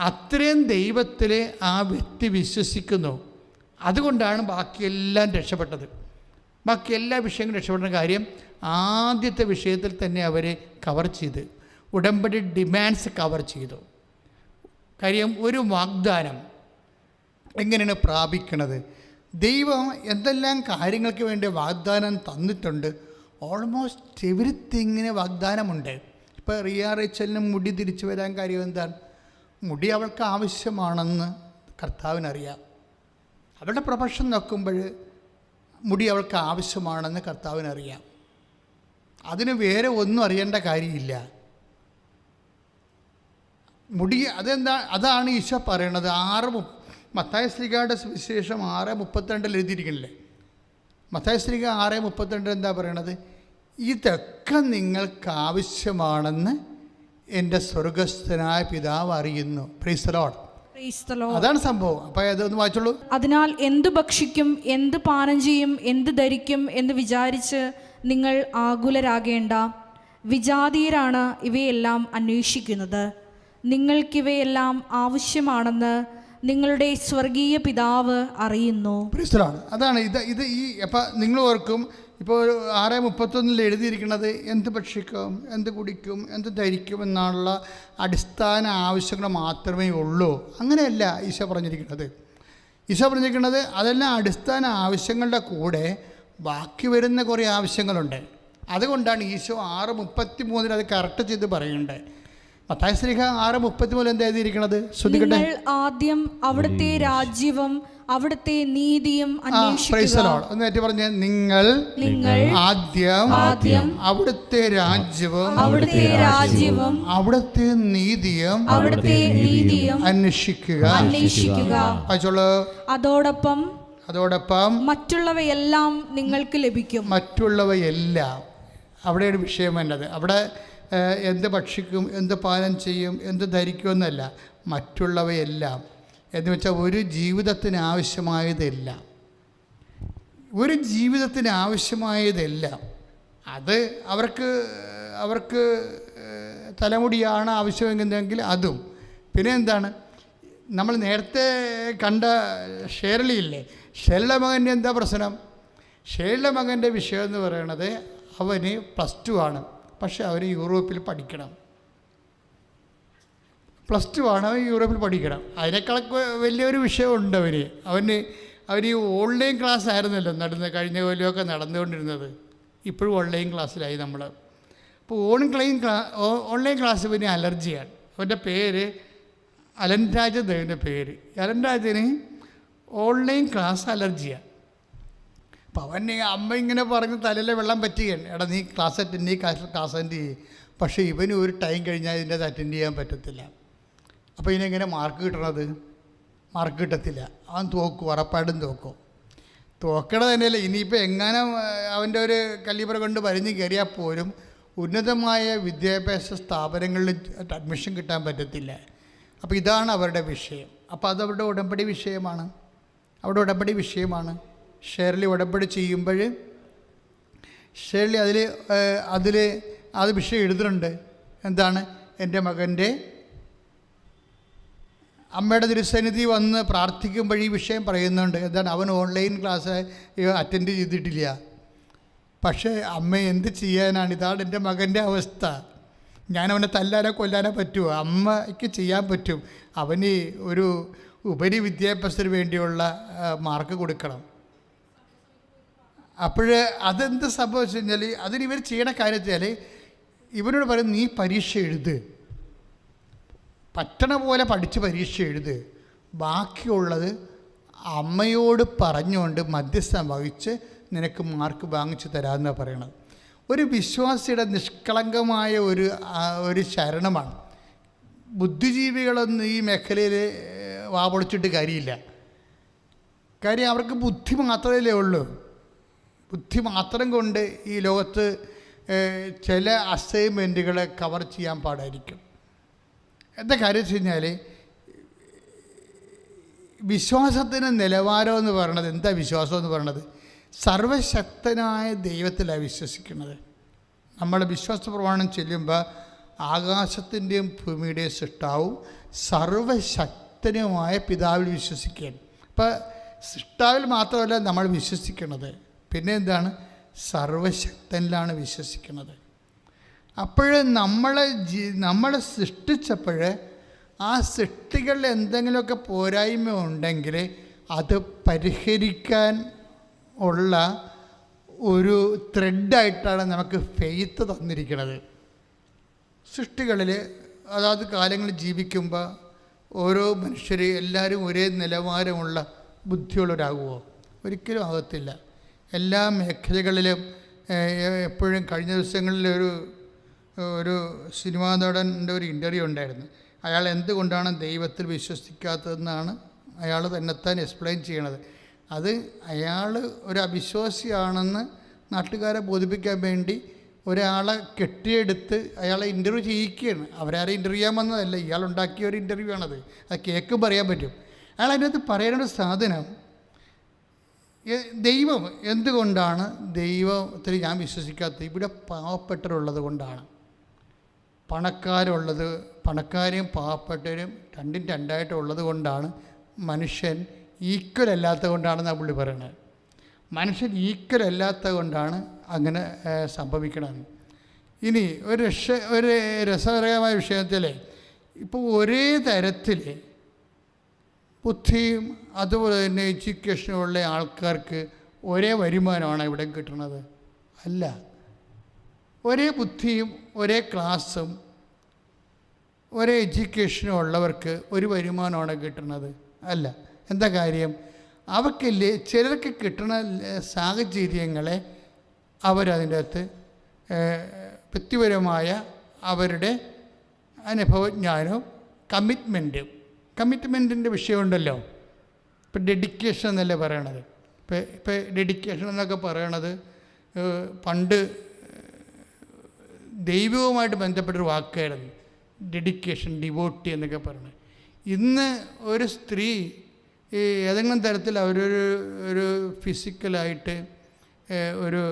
അത്രയും ദൈവത്തിൽ ആ വ്യക്തി വിശ്വസിക്കുന്നു. അതുകൊണ്ടാണ് ബാക്കിയെല്ലാം രക്ഷപ്പെട്ടത്. ബാക്കി എല്ലാ വിഷയങ്ങളും രക്ഷപ്പെടുന്ന കാര്യം ആദ്യത്തെ വിഷയത്തിൽ തന്നെ അവർ കവർ ചെയ്ത്, ഉടമ്പടി ഡിമാൻഡ്സ് കവർ ചെയ്തു. കാര്യം ഒരു വാഗ്ദാനം എങ്ങനെയാണ് പ്രാപിക്കണത്? ദൈവം എന്തെല്ലാം കാര്യങ്ങൾക്ക് വേണ്ടി വാഗ്ദാനം തന്നിട്ടുണ്ട്. ഓൾമോസ്റ്റ് എവരിത്തിങ്ങിന് വാഗ്ദാനമുണ്ട്. ഇപ്പോൾ റേച്ചലിന് മുടി തിരിച്ചു വരാൻ കാര്യം എന്താണ്? മുടി അവൾക്ക് ആവശ്യമാണെന്ന് കർത്താവിനറിയാം. അവളുടെ പ്രൊഫഷൻ നോക്കുമ്പോൾ മുടി അവൾക്ക് ആവശ്യമാണെന്ന് കർത്താവിനറിയാം. അതിന് വേറെ ഒന്നും അറിയേണ്ട കാര്യമില്ല. മുടി അതാണ് ഈശോ പറയണത്. മത്തായി ശ്ലീഹയുടെ സുവിശേഷം 6:32 എഴുതിയിരിക്കണില്ലേ? മത്തായി ശ്ലീഹ 6:32 എന്താ പറയണത്? ഇതൊക്കെ നിങ്ങൾക്ക് ആവശ്യമാണെന്ന് എൻ്റെ സ്വർഗസ്ഥനായ പിതാവ് അറിയുന്നു. Praise the Lord. അതാണ് സംഭവം. അപ്പോൾ അതൊന്ന് വായിച്ചോളൂ. അതിനാൽ എന്തു ഭക്ഷിക്കും, എന്ത് പാനം ചെയ്യും, എന്ത് ധരിക്കും എന്ന് വിചാരിച്ച് നിങ്ങൾ ആകുലരാകേണ്ട. വിജാതീയരാണ് ഇവയെല്ലാം അന്വേഷിക്കുന്നത്. നിങ്ങൾക്കിവയെല്ലാം ആവശ്യമാണെന്ന് നിങ്ങളുടെ സ്വർഗീയ പിതാവ് അറിയുന്നു. അതാണ് ഇത് അപ്പം നിങ്ങൾ ഓർക്കും, ഇപ്പോൾ 6:31 എഴുതിയിരിക്കുന്നത് എന്ത് ഭക്ഷിക്കും, എന്ത് കുടിക്കും, എന്ത് ധരിക്കും എന്നുള്ള അടിസ്ഥാന ആവശ്യങ്ങൾ മാത്രമേ ഉള്ളൂ. അങ്ങനെയല്ല ഈശോ പറഞ്ഞിരിക്കുന്നത്. ഈശോ പറഞ്ഞിരിക്കുന്നത് അതെല്ലാം അടിസ്ഥാന ആവശ്യങ്ങളുടെ കൂടെ ബാക്കി വരുന്ന കുറേ ആവശ്യങ്ങളുണ്ട്. അതുകൊണ്ടാണ് ഈശോ 6:33 അത് കറക്റ്റ് ചെയ്ത് പറയുന്നുണ്ട്. മത്തായി ശ്ലീഹ 6:33 എന്താ എഴുതിയിരിക്കുന്നത്? നിങ്ങൾ ആദ്യം അവിടുത്തെ രാജ്യവും അവിടുത്തെ നീതിയും അന്വേഷിക്കുക. നിങ്ങൾ ആദ്യം അവിടുത്തെ രാജ്യവും അവിടുത്തെ നീതിയും അന്വേഷിക്കുക. അതോടൊപ്പം മറ്റുള്ളവയെല്ലാം നിങ്ങൾക്ക് ലഭിക്കും. മറ്റുള്ളവയെല്ലാം അവിടെയാണ് വിഷയം വേണ്ടത്. അവിടെ എന്ത് ഭക്ഷിക്കും, എന്ത് പാനം ചെയ്യും, എന്ത് ധരിക്കുമെന്നല്ല, മറ്റുള്ളവയെല്ലാം എന്ന് വെച്ചാൽ ഒരു ജീവിതത്തിന് ആവശ്യമായതെല്ലാം, ഒരു ജീവിതത്തിന് ആവശ്യമായതെല്ലാം. അത് അവർക്ക് തലമുടിയാണ് ആവശ്യമെങ്കിൽ അതും. പിന്നെ എന്താണ്, നമ്മൾ നേരത്തെ കണ്ട ഷേർലിയില്ലേ, ഷേർലിയുടെ മകൻ്റെ എന്താ പ്രശ്നം? ഷേർലിയുടെ മകൻ്റെ വിഷയം എന്ന് പറയുന്നത് അവന് +2 ആണ്. പക്ഷെ അവന് യൂറോപ്പിൽ പഠിക്കണം. +2 ആണ്, അവൻ യൂറോപ്പിൽ പഠിക്കണം. അതിനേക്കാളൊക്കെ വലിയൊരു വിഷയമുണ്ട് അവന് ഈ ഓൺലൈൻ ക്ലാസ് ആയിരുന്നല്ലോ കഴിഞ്ഞ കൊല്ലമൊക്കെ നടന്നുകൊണ്ടിരുന്നത്. ഇപ്പോഴും ഓൺലൈൻ ക്ലാസ്സിലായി നമ്മൾ. അപ്പോൾ ഓൺലൈൻ ക്ലാസ് പിന്നെ അലർജിയാണ്. അവൻ്റെ പേര് അലൻരാജ്. ദേവിൻ്റെ പേര് അലൻരാജിന് ഓൺലൈൻ ക്ലാസ് അലർജിയാണ്. അപ്പോൾ അവൻ്റെ അമ്മ ഇങ്ങനെ പറഞ്ഞ് തലയിലെ വെള്ളം പറ്റുകയാണ്, എടാ നീ ക്ലാസ് അറ്റൻഡ് ചെയ്യും. പക്ഷേ ഇവന് ഒരു ടൈം കഴിഞ്ഞാൽ ഇതിൻ്റെ അത് അറ്റൻഡ് ചെയ്യാൻ പറ്റത്തില്ല. അപ്പോൾ ഇതിനെങ്ങനെ മാർക്ക് കിട്ടണത്? മാർക്ക് കിട്ടത്തില്ല. അവൻ തോക്കും, ഉറപ്പായിട്ടും തോക്കും. തോക്കണത് തന്നെയല്ല, ഇനിയിപ്പോൾ എങ്ങനെ അവൻ്റെ ഒരു കലിബർ കൊണ്ട് വലിഞ്ഞ് കയറിയാൽ പോലും ഉന്നതമായ വിദ്യാഭ്യാസ സ്ഥാപനങ്ങളിൽ അഡ്മിഷൻ കിട്ടാൻ പറ്റത്തില്ല. അപ്പോൾ ഇതാണ് അവരുടെ വിഷയം. അപ്പോൾ അത് അവരുടെ ഉടമ്പടി വിഷയമാണ്. അവിടെ ഉടമ്പടി വിഷയമാണ്. ഷേർലി ഉടമ്പടി ചെയ്യുമ്പോൾ ഷേർലി അതിൽ അത് വിഷയം എഴുതുന്നുണ്ട്. എന്താണ്? എൻ്റെ മകൻ്റെ അമ്മയുടെ തിരുസന്നിധി വന്ന് പ്രാർത്ഥിക്കുമ്പോൾ ഈ വിഷയം പറയുന്നുണ്ട്. എന്താണ്? അവൻ ഓൺലൈൻ ക്ലാസ് അറ്റൻഡ് ചെയ്തിട്ടില്ല. പക്ഷേ അമ്മ എന്ത് ചെയ്യാനാണ്? ഇതാണ് എൻ്റെ മകൻ്റെ അവസ്ഥ. ഞാനവനെ തല്ലാനോ കൊല്ലാനോ പറ്റുമോ? അമ്മയ്ക്ക് ചെയ്യാൻ പറ്റും. അവന് ഒരു ഉപരി വിദ്യാഭ്യാസത്തിന് വേണ്ടിയുള്ള മാർക്ക് കൊടുക്കണം. അപ്പോൾ അതെന്ത് സംഭവിച്ചു കഴിഞ്ഞാൽ അതിനിവർ ചെയ്യണ കാര്യത്തിൽ ഇവരോട് പറയും, നീ പരീക്ഷ എഴുത്, പറ്റണ പോലെ പഠിച്ച് പരീക്ഷ എഴുത്, ബാക്കിയുള്ളത് അമ്മയോട് പറഞ്ഞുകൊണ്ട് മധ്യസ്ഥം വഹിച്ച് നിനക്ക് മാർക്ക് വാങ്ങിച്ചു തരാമെന്നാണ് പറയണത്. ഒരു വിശ്വാസിയുടെ നിഷ്കളങ്കമായ ഒരു ശരണമാണ്. ബുദ്ധിജീവികളൊന്നും ഈ മേഖലയിൽ വാപൊളിച്ചിട്ട് കാര്യമില്ല. കാര്യം അവർക്ക് ബുദ്ധി മാത്രമേ ഉള്ളൂ. ബുദ്ധി മാത്രം കൊണ്ട് ഈ ലോകത്ത് ചില അസൈൻമെൻറ്റുകളെ കവർ ചെയ്യാൻ പാടായിരിക്കും. എന്താ കാര്യം വെച്ച് കഴിഞ്ഞാൽ വിശ്വാസത്തിന് നിലവാരം എന്ന് പറയണത് എന്താ? വിശ്വാസം എന്ന് പറയണത് സർവശക്തനായ ദൈവത്തിലാണ് വിശ്വസിക്കുന്നത്. നമ്മൾ വിശ്വാസ പ്രമാണം ചെല്ലുമ്പോൾ ആകാശത്തിൻ്റെയും ഭൂമിയുടെയും സൃഷ്ടാവും സർവശക്തനുമായ പിതാവിൽ വിശ്വസിക്കുകയാണ്. അപ്പോൾ സൃഷ്ടാവിൽ മാത്രമല്ല നമ്മൾ വിശ്വസിക്കുന്നത്, പിന്നെ എന്താണ്? സർവശക്തനിലാണ് വിശ്വസിക്കുന്നത്. അപ്പോൾ നമ്മളെ സൃഷ്ടിച്ചപ്പോൾ ആ സൃഷ്ടികളിൽ എന്തെങ്കിലുമൊക്കെ പോരായ്മ ഉണ്ടെങ്കിൽ അത് പരിഹരിക്കാൻ ഉള്ള ഒരു ത്രെഡായിട്ടാണ് നമുക്ക് ഫെയ്ത്ത് തന്നിരിക്കുന്നത്. സൃഷ്ടികളിൽ അതാത് കാലങ്ങളിൽ ജീവിക്കുമ്പോൾ ഓരോ മനുഷ്യർ എല്ലാവരും ഒരേ നിലവാരമുള്ള ബുദ്ധിയുള്ളവരാകുമോ? ഒരിക്കലും ആകത്തില്ല. എല്ലാ മേഖലകളിലും എപ്പോഴും കഴിഞ്ഞ ദിവസങ്ങളിൽ ഒരു സിനിമാ നടൻ്റെ ഒരു ഇൻ്റർവ്യൂ ഉണ്ടായിരുന്നു. അയാൾ എന്തുകൊണ്ടാണ് ദൈവത്തിൽ വിശ്വസിക്കാത്തതെന്നാണ് അയാൾ തന്നെത്താൻ എക്സ്പ്ലെയിൻ ചെയ്യണത്. അത് അയാൾ ഒരു അവിശ്വാസിയാണെന്ന് നാട്ടുകാരെ ബോധിപ്പിക്കാൻ വേണ്ടി ഒരാളെ കെട്ടിയെടുത്ത് അയാളെ ഇൻ്റർവ്യൂ ചെയ്യിക്കുകയാണ്. അവരാരെ ഇൻ്റർവ്യൂ ചെയ്യാൻ വന്നതല്ല, ഇയാളുണ്ടാക്കിയ ഒരു ഇൻ്റർവ്യൂ ആണത്. അത് കേൾക്കും പറയാൻ പറ്റും. അയാൾ അതിനകത്ത് പറയുന്നൊരു സാധനം, ദൈവം എന്തുകൊണ്ടാണ് ദൈവത്തിൽ ഞാൻ വിശ്വസിക്കാത്തത്? ഇവിടെ പാവപ്പെട്ടവരുള്ളത് കൊണ്ടാണ്. പണക്കാരെയും പാവപ്പെട്ടവരും രണ്ടും രണ്ടായിട്ടുള്ളത് കൊണ്ടാണ്. മനുഷ്യൻ ഈക്വൽ അല്ലാത്തത് കൊണ്ടാണെന്നാണ് പുള്ളി പറയുന്നത്. മനുഷ്യൻ ഈക്വൽ അല്ലാത്തത് കൊണ്ടാണ് അങ്ങനെ സംഭവിക്കണമെന്ന്. ഇനി ഒരു രസകരമായ വിഷയത്തിൽ ഇപ്പോൾ ഒരേ തരത്തിൽ ബുദ്ധിയും അതുപോലെ തന്നെ എഡ്യൂക്കേഷനുള്ള ആൾക്കാർക്ക് ഒരേ വരുമാനമാണ് ഇവിടെ കിട്ടുന്നത്? അല്ല. ഒരേ ബുദ്ധിയും ഒരേ ക്ലാസ്സും ഒരേ എഡ്യൂക്കേഷനും ഉള്ളവർക്ക് ഒരു വരുമാനമാണ് കിട്ടുന്നത്? അല്ല. എന്താ കാര്യം? അവർക്കില്ലേ ചിലർക്ക് കിട്ടുന്ന സാഹചര്യങ്ങളെ അവരതിൻ്റെ അകത്ത് വ്യക്തിപരമായ അവരുടെ അനുഭവജ്ഞാനവും കമ്മിറ്റ്മെൻറ്റിൻ്റെ വിഷയമുണ്ടല്ലോ. ഇപ്പം ഡെഡിക്കേഷൻ എന്നല്ലേ പറയണത്. ഇപ്പം ഡെഡിക്കേഷൻ എന്നൊക്കെ പറയണത് പണ്ട് ദൈവവുമായിട്ട് ബന്ധപ്പെട്ടൊരു വാക്കായിരുന്നു ഡെഡിക്കേഷൻ, ഡിവോട്ടി എന്നൊക്കെ പറയുന്നത്. ഇന്ന് ഒരു സ്ത്രീ ഏതെങ്കിലും തരത്തിൽ ഒരു ഫിസിക്കലായിട്ട് ഒരു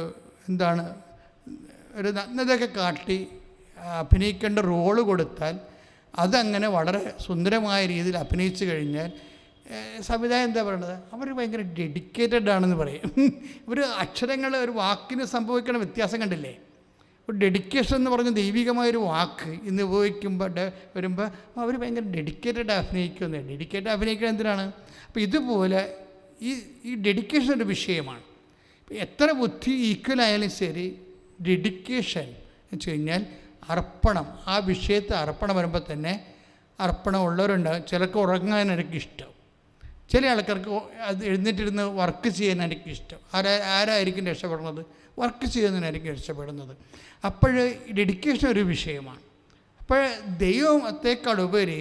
നഗ്നതയൊക്കെ കാട്ടി അഭിനയിക്കേണ്ട റോള് കൊടുത്താൽ അതങ്ങനെ വളരെ സുന്ദരമായ രീതിയിൽ അഭിനയിച്ചു കഴിഞ്ഞാൽ സംവിധാനം എന്താ പറയണത്? അവർ ഭയങ്കര ഡെഡിക്കേറ്റഡ് ആണെന്ന് പറയും. ഒരു അക്ഷരങ്ങൾ ഒരു വാക്കിന് സംഭവിക്കുന്ന വ്യത്യാസം കണ്ടില്ലേ? ഒരു ഡെഡിക്കേഷൻ എന്ന് പറഞ്ഞ ദൈവികമായൊരു വാക്ക് ഇന്ന് ഉപയോഗിക്കുമ്പോൾ വരുമ്പോൾ അവർ ഭയങ്കര ഡെഡിക്കേറ്റഡ് അഭിനയിക്കുന്നത്. ഡെഡിക്കേറ്റഡ് അഭിനയിക്കുന്നത് എന്തിനാണ്? അപ്പോൾ ഇതുപോലെ ഈ ഡെഡിക്കേഷൻ ഒരു വിഷയമാണ്. എത്ര ബുദ്ധി ഈക്വലായാലും ശരി, ഡെഡിക്കേഷൻ എന്ന് വെച്ച് കഴിഞ്ഞാൽ അർപ്പണം, ആ വിഷയത്തെ അർപ്പണം വരുമ്പോൾ തന്നെ അർപ്പണം ഉള്ളവരുണ്ടാകും. ചിലർക്ക് ഉറങ്ങാൻ എനിക്കിഷ്ടം, ചില ആൾക്കാർക്ക് അത് എഴുന്നേറ്റിരുന്ന് വർക്ക് ചെയ്യാൻ എനിക്കിഷ്ടം. ആരായിരിക്കും രക്ഷപ്പെടുന്നത്? വർക്ക് ചെയ്യുന്നതിനായിരിക്കും രക്ഷപ്പെടുന്നത്. അപ്പോൾ ഡെഡിക്കേഷൻ ഒരു വിഷയമാണ്. അപ്പോൾ ദൈവത്തെക്കാളുപരി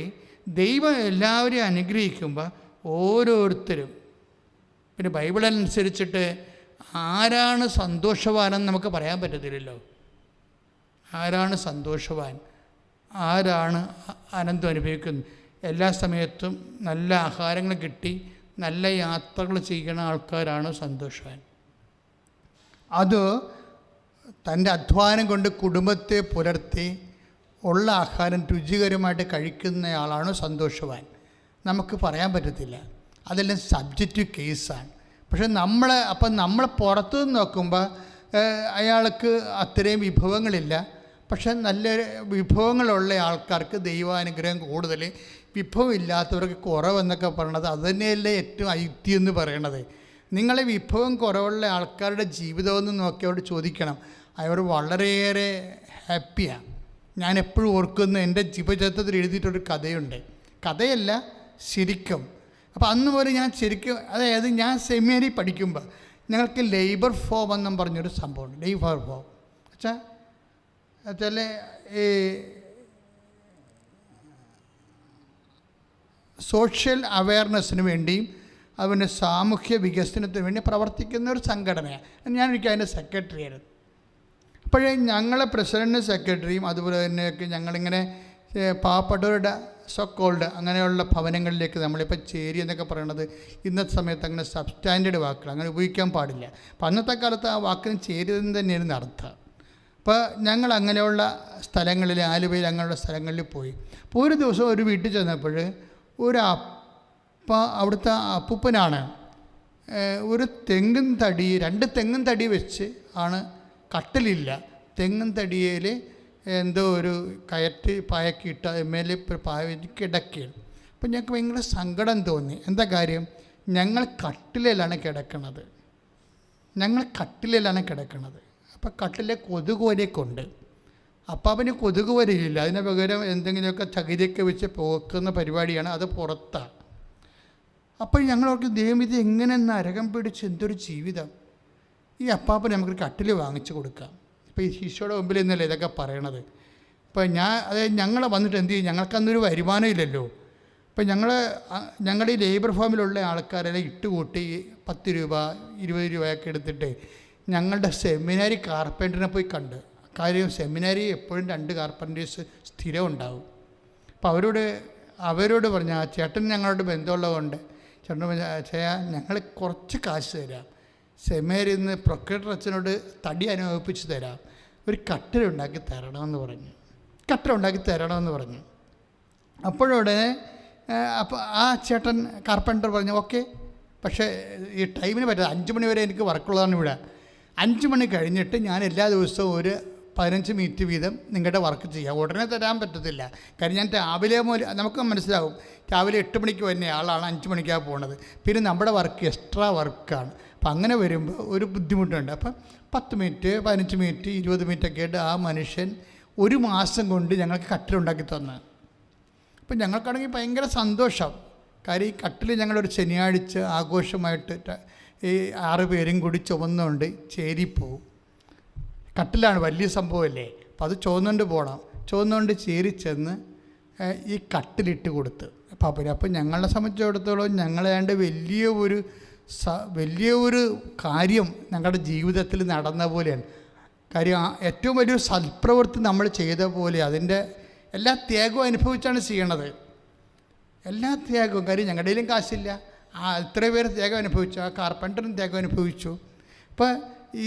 ദൈവം എല്ലാവരെയും അനുഗ്രഹിക്കുമ്പോൾ ഓരോരുത്തരും. പിന്നെ ബൈബിൾ അനുസരിച്ചിട്ട് ആരാണ് സന്തോഷവാനെന്ന് നമുക്ക് പറയാൻ പറ്റത്തില്ലല്ലോ. ആരാണ് സന്തോഷവാൻ, ആരാണ് ആനന്ദം അനുഭവിക്കുന്നത്? എല്ലാ സമയത്തും നല്ല ആഹാരങ്ങൾ കിട്ടി നല്ല യാത്രകൾ ചെയ്യുന്ന ആൾക്കാരാണ് സന്തോഷവാൻ. അത് തൻ്റെ അധ്വാനം കൊണ്ട് കുടുംബത്തെ പുലർത്തി ഉള്ള ആഹാരം രുചികരമായിട്ട് കഴിക്കുന്നയാളാണ് സന്തോഷവാൻ. നമുക്ക് പറയാൻ പറ്റത്തില്ല, അതെല്ലാം സബ്ജക്റ്റീവ് കേസാണ്. പക്ഷെ നമ്മൾ പുറത്തു നിന്ന് നോക്കുമ്പോൾ അയാൾക്ക് അത്രയും വിഭവങ്ങളില്ല. പക്ഷെ നല്ല വിഭവങ്ങളുള്ള ആൾക്കാർക്ക് ദൈവാനുഗ്രഹം കൂടുതൽ, വിഭവമില്ലാത്തവർക്ക് കുറവെന്നൊക്കെ പറയണത് അത് തന്നെയല്ലേ ഏറ്റവും യുക്തി എന്ന് പറയണത്. നിങ്ങളെ വിഭവം കുറവുള്ള ആൾക്കാരുടെ ജീവിതമെന്ന് നോക്കി അവരോട് ചോദിക്കണം, അവർ വളരെയേറെ ഹാപ്പിയാണ്. ഞാൻ എപ്പോഴും ഓർക്കുന്ന എൻ്റെ ജീവചരിത്രത്തിൽ എഴുതിയിട്ടൊരു കഥയുണ്ട്. കഥയല്ല, ശരിക്കും. അപ്പോൾ അന്ന് പോലെ ഞാൻ ശരിക്കും, അതായത് ഞാൻ സെമിനാരി പഠിക്കുമ്പോൾ ഞങ്ങൾക്ക് ലേബർ ഫോം എന്നും പറഞ്ഞൊരു സംഭവമുണ്ട്. ലേബർ ഫോം വെച്ചാൽ ഈ സോഷ്യൽ അവയർനെസ്സിന് വേണ്ടിയും അവൻ്റെ സാമൂഹ്യ വികസനത്തിന് വേണ്ടി പ്രവർത്തിക്കുന്ന ഒരു സംഘടനയാണ്. ഞാനൊരിക്കലും അതിൻ്റെ സെക്രട്ടറി ആയിരുന്നു. അപ്പോഴേ ഞങ്ങളെ പ്രസിഡൻറ്റും സെക്രട്ടറിയും അതുപോലെ തന്നെയൊക്കെ ഞങ്ങളിങ്ങനെ പാവപ്പെട്ടവരുടെ സോക്കോൾഡ് അങ്ങനെയുള്ള ഭവനങ്ങളിലേക്ക് നമ്മളിപ്പോൾ ചേരി എന്നൊക്കെ പറയണത് ഇന്നത്തെ സമയത്ത് അങ്ങനെ സബ്സ്റ്റാൻഡേർഡ് വാക്കുകൾ അങ്ങനെ ഉപയോഗിക്കാൻ പാടില്ല. അപ്പം അന്നത്തെ കാലത്ത് ആ വാക്കിന് ചേരി തന്നെയായിരുന്നു അർത്ഥം. അപ്പോൾ ഞങ്ങൾ അങ്ങനെയുള്ള സ്ഥലങ്ങളിൽ, ആലുവയിൽ അങ്ങനെയുള്ള സ്ഥലങ്ങളിൽ പോയി. അപ്പോൾ ഒരു ദിവസം ഒരു വീട്ടിൽ ചെന്നപ്പോൾ അവിടുത്തെ അപ്പൂപ്പനാണ് ഒരു തെങ്ങും തടി, 2 തെങ്ങും തടി വെച്ച് ആണ്, കട്ടിലില്ല, തെങ്ങും തടിയിൽ എന്തോ ഒരു കയറ്റ് പായക്കിട്ട് മേലെ പായ കിടക്കുകയാണ്. അപ്പോൾ ഞങ്ങൾക്ക് ഭയങ്കര സങ്കടം തോന്നി. എന്താ കാര്യം? ഞങ്ങൾ കട്ടിലാണ് കിടക്കുന്നത്. അപ്പോൾ കട്ടിലെ കൊതുകുവരെയൊക്കെ അപ്പോൾ അവന് കൊതുക് വരയില്ല, അതിന് പകരം എന്തെങ്കിലുമൊക്കെ ചകിരിയൊക്കെ വെച്ച് പോക്കുന്ന പരിപാടിയാണ്, അത് പുറത്താണ്. അപ്പോൾ ഞങ്ങളൊക്കെ ദൈവം ഇത് എങ്ങനെ നരകം പിടിച്ച് എന്തൊരു ജീവിതം. ഈ അപ്പാപ്പന് നമുക്കൊരു കട്ടിൽ വാങ്ങിച്ചു കൊടുക്കാം. ഇപ്പോൾ ഈ ശിശുയുടെ മുമ്പിൽ നിന്നല്ലേ ഇതൊക്കെ പറയണത്. ഇപ്പോൾ അതായത് ഞങ്ങളെ വന്നിട്ട് എന്ത് ചെയ്യും? ഞങ്ങൾക്കന്നൊരു വരുമാനം ഇല്ലല്ലോ. അപ്പോൾ ഞങ്ങളുടെ ഈ ലേബർ ഫാമിലുള്ള ആൾക്കാരെല്ലാം ഇട്ടുകൂട്ടി 10 രൂപ 20 രൂപയൊക്കെ എടുത്തിട്ട് ഞങ്ങളുടെ സെമിനാരി കാർപ്പൻറ്ററിനെ പോയി കണ്ട്. കാര്യം സെമിനാരി എപ്പോഴും 2 കാർപ്പൻറ്റേഴ്സ് സ്ഥിരം ഉണ്ടാവും. അപ്പോൾ അവരോട് പറഞ്ഞ ആ ചേട്ടൻ ഞങ്ങളോട് ബന്ധമുള്ളതുകൊണ്ട് ചേട്ടൻ ഞങ്ങൾ കുറച്ച് കാശ് തരാം, സെമിനാരിയിൽ നിന്ന് പ്രൊക്രേറ്റർ അച്ഛനോട് തടി അനുഭവിപ്പിച്ച് തരാം, ഒരു കട്ടിലുണ്ടാക്കി തരണമെന്ന് പറഞ്ഞു. അപ്പോഴുടനെ അപ്പോൾ ആ ചേട്ടൻ കാർപ്പൻറ്റർ പറഞ്ഞു ഓക്കെ, പക്ഷേ ഈ ടൈമിന് പറ്റില്ല, 5 മണി വരെ എനിക്ക് വർക്കുള്ളതാണ് ഇവിടെ. 5 മണി കഴിഞ്ഞിട്ട് ഞാൻ എല്ലാ ദിവസവും ഒരു 15 മിനിറ്റ് വീതം നിങ്ങളുടെ വർക്ക് ചെയ്യാം. ഉടനെ തരാൻ പറ്റത്തില്ല, കാര്യം ഞാൻ രാവിലെ മുതൽ നമുക്ക് മനസ്സിലാവും, രാവിലെ 8 മണിക്ക് വരുന്ന ആളാണ് 5 മണിക്കാണ് പോണത്. പിന്നെ നമ്മുടെ വർക്ക് എക്സ്ട്രാ വർക്കാണ്. അപ്പം അങ്ങനെ വരുമ്പോൾ ഒരു ബുദ്ധിമുട്ടുണ്ട്. അപ്പം 10 മിനിറ്റ് 15 മിനിറ്റ് 20 മിനിറ്റൊക്കെ ആയിട്ട് ആ മനുഷ്യൻ 1 മാസം കൊണ്ട് ഞങ്ങൾക്ക് കട്ടിലുണ്ടാക്കി തന്നു. അപ്പം ഞങ്ങൾക്കാണെങ്കിൽ ഭയങ്കര സന്തോഷം. കാര്യം ഈ കട്ടിൽ ഞങ്ങളൊരു ശനിയാഴ്ച ആഘോഷമായിട്ട് ഈ 6 പേരും കൂടി ചുമന്നുകൊണ്ട് ചേരിപ്പോവും. കട്ടിലാണ്, വലിയ സംഭവമല്ലേ. അപ്പം അത് ചുവന്നുകൊണ്ട് ചേരി ചെന്ന് ഈ കട്ടിലിട്ട് കൊടുത്ത് പാപ്പന്. അപ്പം ഞങ്ങളെ സംബന്ധിച്ചിടത്തോളം ഞങ്ങളേണ്ട വലിയ ഒരു കാര്യം ഞങ്ങളുടെ ജീവിതത്തിൽ നടന്ന പോലെയാണ്. കാര്യം ഏറ്റവും വലിയൊരു സൽപ്രവൃത്തി നമ്മൾ ചെയ്ത പോലെ അതിൻ്റെ എല്ലാ ത്യാഗവും അനുഭവിച്ചാണ് ചെയ്യണത്. എല്ലാ ത്യാഗവും. കാര്യം ഞങ്ങളുടെ കയ്യിലും കാശില്ല, ഇത്ര പേര് ത്യാഗം അനുഭവിച്ചു, ആ കാർപ്പൻറ്ററും ത്യാഗം അനുഭവിച്ചു. അപ്പോൾ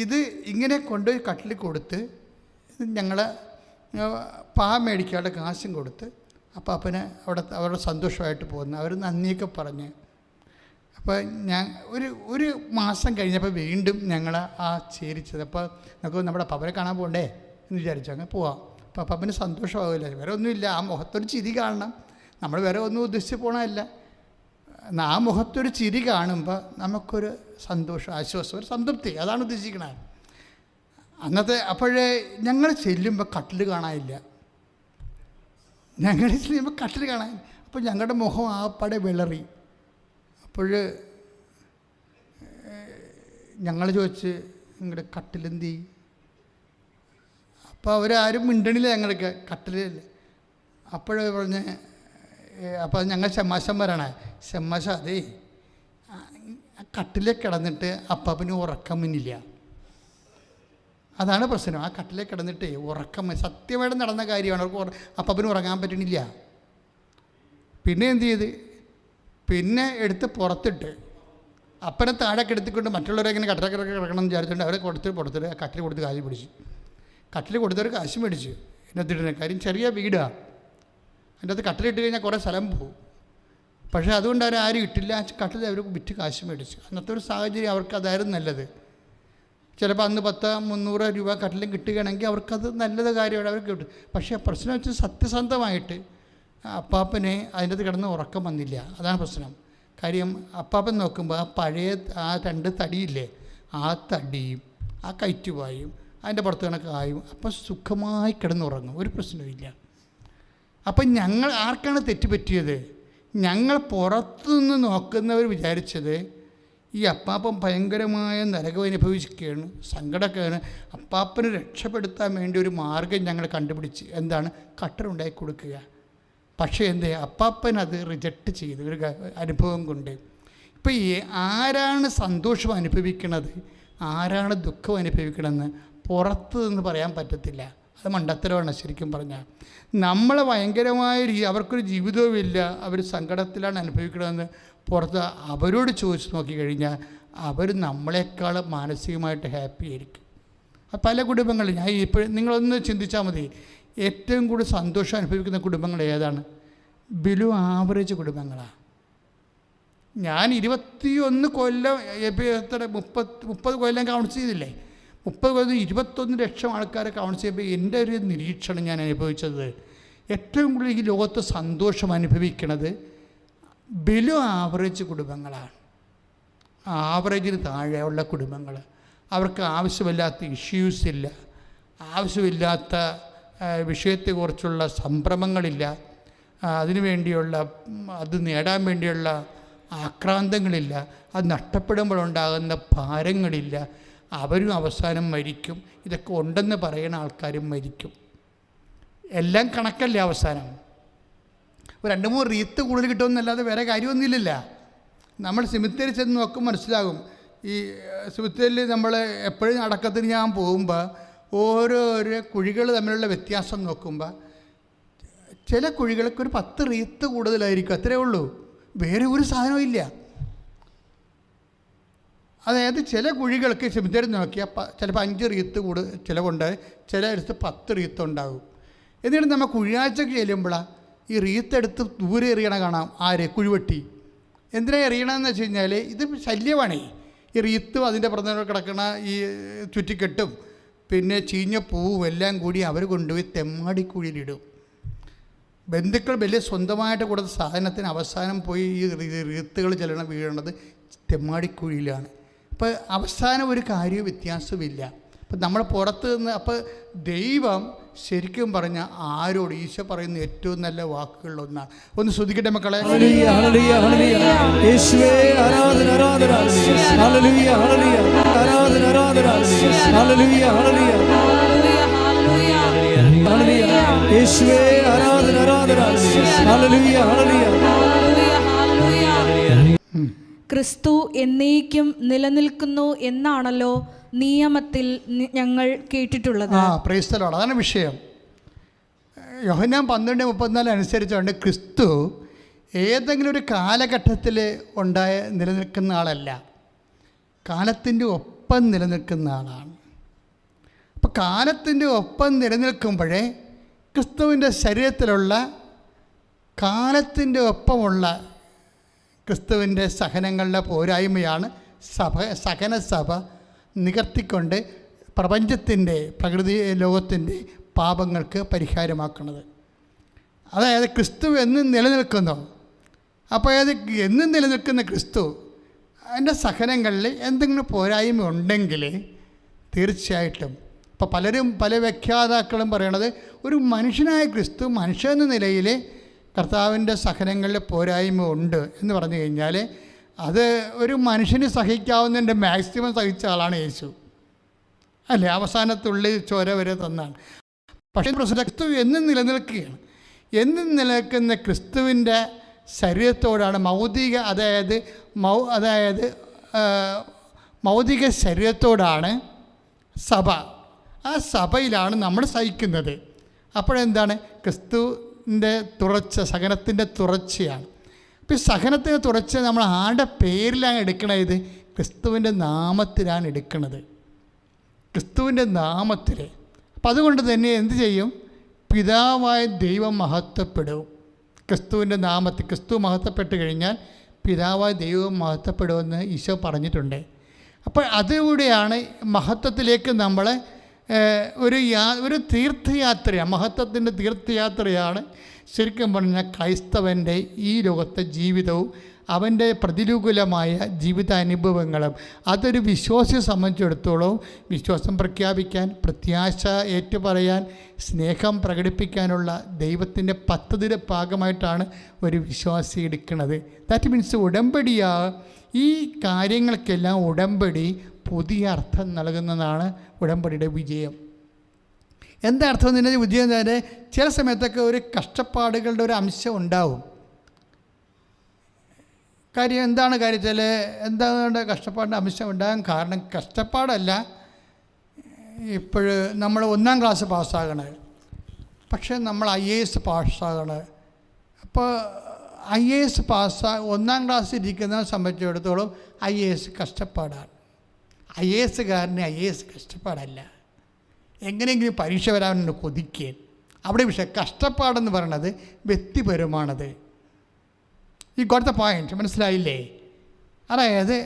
ഇത് ഇങ്ങനെ കൊണ്ടുപോയി കട്ടിൽ കൊടുത്ത് ഞങ്ങൾ മേടിക്കാനുള്ള കാശും കൊടുത്ത് അപ്പോൾ അപ്പന് അവരുടെ സന്തോഷമായിട്ട് പോകുന്നു. അവർ നന്ദിയൊക്കെ പറഞ്ഞ്. അപ്പോൾ ഞാൻ ഒരു മാസം കഴിഞ്ഞപ്പോൾ വീണ്ടും ഞങ്ങൾ ആ ചേരിച്ചത്. അപ്പോൾ നമുക്ക് നമ്മുടെ പപ്പനെ കാണാൻ പോകണ്ടേ എന്ന് വിചാരിച്ചു. അങ്ങനെ പോവാം. അപ്പോൾ പപ്പന് സന്തോഷമാവില്ല, വേറെ ഒന്നുമില്ല, ആ മുഖത്തൊരു ചിരി കാണണം. നമ്മൾ വേറെ ഒന്നും ഉദ്ദേശിച്ച് പോകണമല്ല, ആ മുഖത്തൊരു ചിരി കാണുമ്പോൾ നമുക്കൊരു സന്തോഷം, ആശ്വാസം, ഒരു സംതൃപ്തി, അതാണ് ഉദ്ദേശിക്കണത്. അപ്പോഴേ ഞങ്ങൾ ചെല്ലുമ്പോൾ കട്ടിൽ കാണാനില്ല. അപ്പോൾ ഞങ്ങളുടെ മുഖം ആപ്പാടെ വിളറി. അപ്പോൾ ഞങ്ങൾ ചോദിച്ച് നിങ്ങളുടെ കട്ടിലെന്തി? അപ്പോൾ അവരാരും മിണ്ടണില്ല, ഞങ്ങൾക്ക് കട്ടിലില്ല. അപ്പോഴേ പറഞ്ഞ് അപ്പോൾ ഞങ്ങൾ ഷമ്മാശന്മാരാണ്. ഷമ്മാശ അതേ കട്ടിലേക്ക് കിടന്നിട്ട് അപ്പാപ്പന് ഉറക്കം മുന്നില്ല. അതാണ് പ്രശ്നം. ആ കട്ടിലേക്ക് കിടന്നിട്ട് ഉറക്കം സത്യമായിട്ട് നടന്ന കാര്യമാണ്. അവർക്ക് അപ്പാപ്പന് ഉറങ്ങാൻ പറ്റണില്ല. പിന്നെ എന്ത് ചെയ്ത്, പിന്നെ എടുത്ത് പുറത്തിട്ട് അപ്പനെ താഴെ കിടത്തിക്കൊണ്ട് മറ്റുള്ളവരെ ഇങ്ങനെ കട്ടിലൊക്കെ കിടക്കണം എന്ന് വിചാരിച്ചുകൊണ്ട് അവരെ പുറത്തിട്ട് കട്ടിൽ കൊടുത്ത് കാശ് പിടിച്ചു. കട്ടിൽ കൊടുത്തവർ കാശ് മേടിച്ചു. എന്നിട്ടിരുന്ന കാര്യം ചെറിയ വീടാണ്. അതിൻ്റെ അകത്ത് കട്ടിലിട്ട് കഴിഞ്ഞാൽ കുറേ സ്ഥലം പോകും. പക്ഷേ അതുകൊണ്ട് അവർ ആരും ഇട്ടില്ല. കട്ടിൽ അവർ വിറ്റ് കാശ് മേടിച്ചു. അന്നത്തെ ഒരു സാഹചര്യം അവർക്ക് അതായിരുന്നു നല്ലത്. ചിലപ്പോൾ അന്ന് 100-300 രൂപ കട്ടിലും കിട്ടുകയാണെങ്കിൽ അവർക്കത് നല്ലത് കാര്യമാണ്, അവർക്ക് കിട്ടും. പക്ഷേ പ്രശ്നം വെച്ചാൽ സത്യസന്ധമായിട്ട് അപ്പാപ്പനെ അതിൻ്റെ അകത്ത് കിടന്ന് ഉറക്കം വന്നില്ല. അതാണ് പ്രശ്നം. കാര്യം അപ്പാപ്പൻ നോക്കുമ്പോൾ ആ പഴയ ആ 2 തടിയില്ലേ, ആ തടിയും ആ കയറ്റുവായും അതിൻ്റെ പുറത്ത് കണക്കായും അപ്പം സുഖമായി കിടന്നുറങ്ങും, ഒരു പ്രശ്നവുമില്ല. അപ്പം ഞങ്ങൾ ആർക്കാണ് തെറ്റുപറ്റിയത്? ഞങ്ങൾ പുറത്തുനിന്ന് നോക്കുന്നവർ വിചാരിച്ചത് ഈ അപ്പാപ്പൻ ഭയങ്കരമായ നരകം അനുഭവിക്കുകയാണ്, സങ്കടമൊക്കെയാണ്. അപ്പാപ്പനെ രക്ഷപ്പെടുത്താൻ വേണ്ടി ഒരു മാർഗം ഞങ്ങൾ കണ്ടുപിടിച്ച്. എന്താണ്? കട്ടറുണ്ടാക്കി കൊടുക്കുക. പക്ഷേ എന്തേ, അപ്പാപ്പൻ അത് റിജക്റ്റ് ചെയ്തു ഒരു അനുഭവം കൊണ്ട്. ഇപ്പോൾ ആരാണ് സന്തോഷം അനുഭവിക്കണത്, ആരാണ് ദുഃഖം അനുഭവിക്കണമെന്ന് പുറത്ത് നിന്ന് പറയാൻ പറ്റത്തില്ല. അത് മണ്ടത്തരമാണ് ശരിക്കും പറഞ്ഞാൽ. നമ്മളെ ഭയങ്കരമായ അവർക്കൊരു ജീവിതവുമില്ല, അവർ സങ്കടത്തിലാണ് അനുഭവിക്കണമെന്ന് പുറത്ത് അവരോട് ചോദിച്ച് നോക്കിക്കഴിഞ്ഞാൽ അവർ നമ്മളെക്കാൾ മാനസികമായിട്ട് ഹാപ്പി ആയിരിക്കും. പല കുടുംബങ്ങളിൽ ഞാൻ ഇപ്പോഴും നിങ്ങളൊന്ന് ചിന്തിച്ചാൽ മതി, ഏറ്റവും കൂടുതൽ സന്തോഷം അനുഭവിക്കുന്ന കുടുംബങ്ങൾ ഏതാണ്? ബിലോ ആവറേജ് കുടുംബങ്ങളാണ്. ഞാൻ 21 കൊല്ലം 30 കൊല്ലം കൗൺസ് ചെയ്തില്ലേ, 30 കൊല്ലം 21 ലക്ഷം ആൾക്കാരെ കൗൺസ് ചെയ്യുമ്പോൾ എൻ്റെ ഒരു നിരീക്ഷണം ഞാൻ അനുഭവിച്ചത്, ഏറ്റവും കൂടുതൽ ഈ ലോകത്ത് സന്തോഷം അനുഭവിക്കുന്നത് ബിലോ ആവറേജ് കുടുംബങ്ങളാണ്. ആവറേജിന് താഴെയുള്ള കുടുംബങ്ങൾ. അവർക്ക് ആവശ്യമില്ലാത്ത ഇഷ്യൂസ് ഇല്ല, ആവശ്യമില്ലാത്ത വിഷയത്തെക്കുറിച്ചുള്ള സംഭ്രമങ്ങളില്ല, അതിനുവേണ്ടിയുള്ള അത് നേടാൻ വേണ്ടിയുള്ള ആക്രാന്തങ്ങളില്ല, അത് നഷ്ടപ്പെടുമ്പോഴുണ്ടാകുന്ന ഭാരങ്ങളില്ല. അവരും അവസാനം മരിക്കും. ഇതൊക്കെ ഉണ്ടെന്ന് പറയുന്ന ആൾക്കാരും മരിക്കും. എല്ലാം കണക്കല്ലേ അവസാനം. 2-3 റീത്ത് കൂടുതൽ കിട്ടുമെന്നല്ലാതെ വേറെ കാര്യമൊന്നുമില്ലല്ല. നമ്മൾ സിമിത്തേരി ചെന്ന് നോക്കും മനസ്സിലാകും. ഈ സിമിത്തേരിൽ നമ്മൾ എപ്പോഴും അടക്കത്തിന് ഞാൻ പോകുമ്പോൾ ഓരോരോ കുഴികൾ തമ്മിലുള്ള വ്യത്യാസം നോക്കുമ്പോൾ ചില കുഴികൾക്ക് ഒരു 10 റീത്ത് കൂടുതലായിരിക്കും, അത്രയേ ഉള്ളൂ. വേറെ ഒരു സാധനവും ഇല്ല. അതായത് ചില കുഴികൾക്ക് സിമിത്തേരി നോക്കിയാൽ ചിലപ്പോൾ 5 റീത്ത് ചിലവുണ്ട്, ചില അടുത്ത് 10 റീത്ത് ഉണ്ടാകും. എന്നിട്ട് നമ്മൾ കുഴിയാഴ്ചക്ക് ചെല്ലുമ്പോഴാണ് ഈ റീത്തെടുത്ത് ദൂരെ എറിയണ കാണാം. ആര്? കുഴിവെട്ടി. എന്തിനാണ് എറിയണമെന്ന് വെച്ച് കഴിഞ്ഞാൽ ഇത് ശല്യമാണേ. ഈ റീത്തും അതിൻ്റെ പുറത്ത് കിടക്കണ ഈ ചുറ്റിക്കെട്ടും പിന്നെ ചീഞ്ഞ പൂവും എല്ലാം കൂടി അവർ കൊണ്ടുപോയി തെമ്മാടിക്കുഴിയിലിടും. ബന്ധുക്കൾ വലിയ സ്വന്തമായിട്ട് കൊടുത്ത സാധനത്തിന് അവസാനം പോയി ഈ റീത്തുകൾ വീഴണത് തെമ്മാടിക്കുഴിയിലാണ്. അപ്പോൾ അവസാനം ഒരു കാര്യവും വ്യത്യാസമില്ല. അപ്പം നമ്മൾ പുറത്ത് നിന്ന് അപ്പോൾ ദൈവം ശരിക്കും പറഞ്ഞാൽ ആരോട് ഈശോ പറയുന്ന ഏറ്റവും നല്ല വാക്കുകളിലൊന്നാണ്. ഒന്ന് ശ്രദ്ധിക്കട്ടെ മക്കളെ. ക്രിസ്തു എന്നേക്കും നിലനിൽക്കുന്നു എന്നാണല്ലോ നിയമത്തിൽ ഞങ്ങൾ കേട്ടിട്ടുള്ളത്. Praise the Lord. അതാണ് വിഷയം. യോഹന്നാൻ 12:34 അനുസരിച്ചുകൊണ്ട് ക്രിസ്തു ഏതെങ്കിലും ഒരു കാലഘട്ടത്തിൽ നിലനിൽക്കുന്ന ആളല്ല, കാലത്തിൻ്റെ ഒപ്പം നിലനിൽക്കുന്ന ആളാണ്. അപ്പോൾ കാലത്തിൻ്റെ ഒപ്പം നിലനിൽക്കുമ്പോഴേ ക്രിസ്തുവിൻ്റെ ശരീരത്തിലുള്ള കാലത്തിൻ്റെ ഒപ്പമുള്ള ക്രിസ്തുവിൻ്റെ സഹനങ്ങളുടെ പോരായ്മയാണ് സഹനസഭ നികർത്തിക്കൊണ്ട് പ്രപഞ്ചത്തിൻ്റെ പ്രകൃതി ലോകത്തിൻ്റെ പാപങ്ങൾക്ക് പരിഹാരമാക്കുന്നത്. അതായത് ക്രിസ്തു എന്നും നിലനിൽക്കുന്നു. അപ്പോൾ അത് എന്നും നിലനിൽക്കുന്ന ക്രിസ്തു അതിൻ്റെ സഹനങ്ങളിൽ എന്തെങ്കിലും പോരായ്മ ഉണ്ടെങ്കിൽ തീർച്ചയായിട്ടും ഇപ്പോൾ പല വ്യാഖ്യാതാക്കളും പറയണത് ഒരു മനുഷ്യനായ ക്രിസ്തു മനുഷ്യൻ എന്ന നിലയിൽ കർത്താവിൻ്റെ സഹനങ്ങളിൽ പോരായ്മ ഉണ്ട് എന്ന് പറഞ്ഞു കഴിഞ്ഞാൽ അത് ഒരു മനുഷ്യന് സഹിക്കാവുന്നതിൻ്റെ മാക്സിമം സഹിച്ച ആളാണ് യേശു അല്ലേ. അവസാനത്തുള്ളി ചോര വരെ തന്നാണ്. പക്ഷേ ക്രിസ്തു എന്നും നിലനിൽക്കുകയാണ്. എന്നും നിലനിൽക്കുന്ന ക്രിസ്തുവിൻ്റെ ശരീരത്തോടാണ് മൗതിക ശരീരത്തോടാണ് സഭ. ആ സഭയിലാണ് നമ്മൾ സഹിക്കുന്നത്. അപ്പോഴെന്താണ്? ക്രിസ്തുവിൻ്റെ സഹനത്തിൻ്റെ തുടർച്ചയാണ്. അപ്പോൾ ഈ സഹനത്തിൻ്റെ തുടർച്ച നമ്മൾ ആരുടെ പേരിലാണ് എടുക്കണത്? ക്രിസ്തുവിൻ്റെ നാമത്തിലാണ് എടുക്കുന്നത്, ക്രിസ്തുവിൻ്റെ നാമത്തിൽ. അപ്പം അതുകൊണ്ട് തന്നെ എന്ത് ചെയ്യും? പിതാവായ ദൈവം മഹത്വപ്പെടും. ക്രിസ്തുവിൻ്റെ നാമത്തിൽ ക്രിസ്തു മഹത്വപ്പെട്ട് കഴിഞ്ഞാൽ പിതാവായ ദൈവം മഹത്വപ്പെടുമെന്ന് ഈശോ പറഞ്ഞിട്ടുണ്ട്. അപ്പോൾ അതിലൂടെയാണ് മഹത്വത്തിലേക്ക് നമ്മളെ ഒരു തീർത്ഥയാത്രയാണ്, മഹത്വത്തിൻ്റെ തീർത്ഥയാത്രയാണ് ശരിക്കും പറഞ്ഞാൽ ക്രൈസ്തവൻ്റെ ഈ ലോകത്തെ ജീവിതവും അവൻ്റെ പ്രതികൂലമായ ജീവിതാനുഭവങ്ങളും. അതൊരു വിശ്വാസിയെ സംബന്ധിച്ചിടത്തോളം വിശ്വാസം പ്രഖ്യാപിക്കാൻ, പ്രത്യാശ ഏറ്റുപറയാൻ, സ്നേഹം പ്രകടിപ്പിക്കാനുള്ള ദൈവത്തിൻ്റെ പദ്ധതിയുടെ ഭാഗമായിട്ടാണ് ഒരു വിശ്വാസി എടുക്കുന്നത്. ദാറ്റ് മീൻസ് ഉടമ്പടിയാ. ഈ കാര്യങ്ങൾക്കെല്ലാം ഉടമ്പടി പുതിയ അർത്ഥം നൽകുന്നതാണ് ഉടമ്പടിയുടെ വിജയം. എന്താ അർത്ഥം എന്ന് പറഞ്ഞാൽ വിജയം തന്നെ ചില സമയത്തൊക്കെ ഒരു കഷ്ടപ്പാടുകളുടെ ഒരു അംശം ഉണ്ടാവും. കാര്യം എന്താണ് കാര്യത്തിൽ എന്താണ് കഷ്ടപ്പാടിൻ്റെ അംശം ഉണ്ടാകാൻ കാരണം? കഷ്ടപ്പാടല്ല, ഇപ്പോൾ നമ്മൾ 1-ാം ക്ലാസ് പാസ്സാകണേ, പക്ഷേ നമ്മൾ IAS പാസ്സാകണേ. അപ്പോൾ IAS 1-ാം ക്ലാസ്സിൽ ഇരിക്കുന്നതിനെ സംബന്ധിച്ചിടത്തോളം IAS കഷ്ടപ്പാടാണ്. IASകാരന് IAS കഷ്ടപ്പാടല്ല, എങ്ങനെയെങ്കിലും പരീക്ഷ വരാൻ കൊതിക്കുക. അവിടെ വിഷയം കഷ്ടപ്പാടെന്ന് പറയണത് വ്യക്തിപരമാണത്. ഈ കൊടുത്ത പോയിന്റ് മനസ്സിലായില്ലേ? അതായത്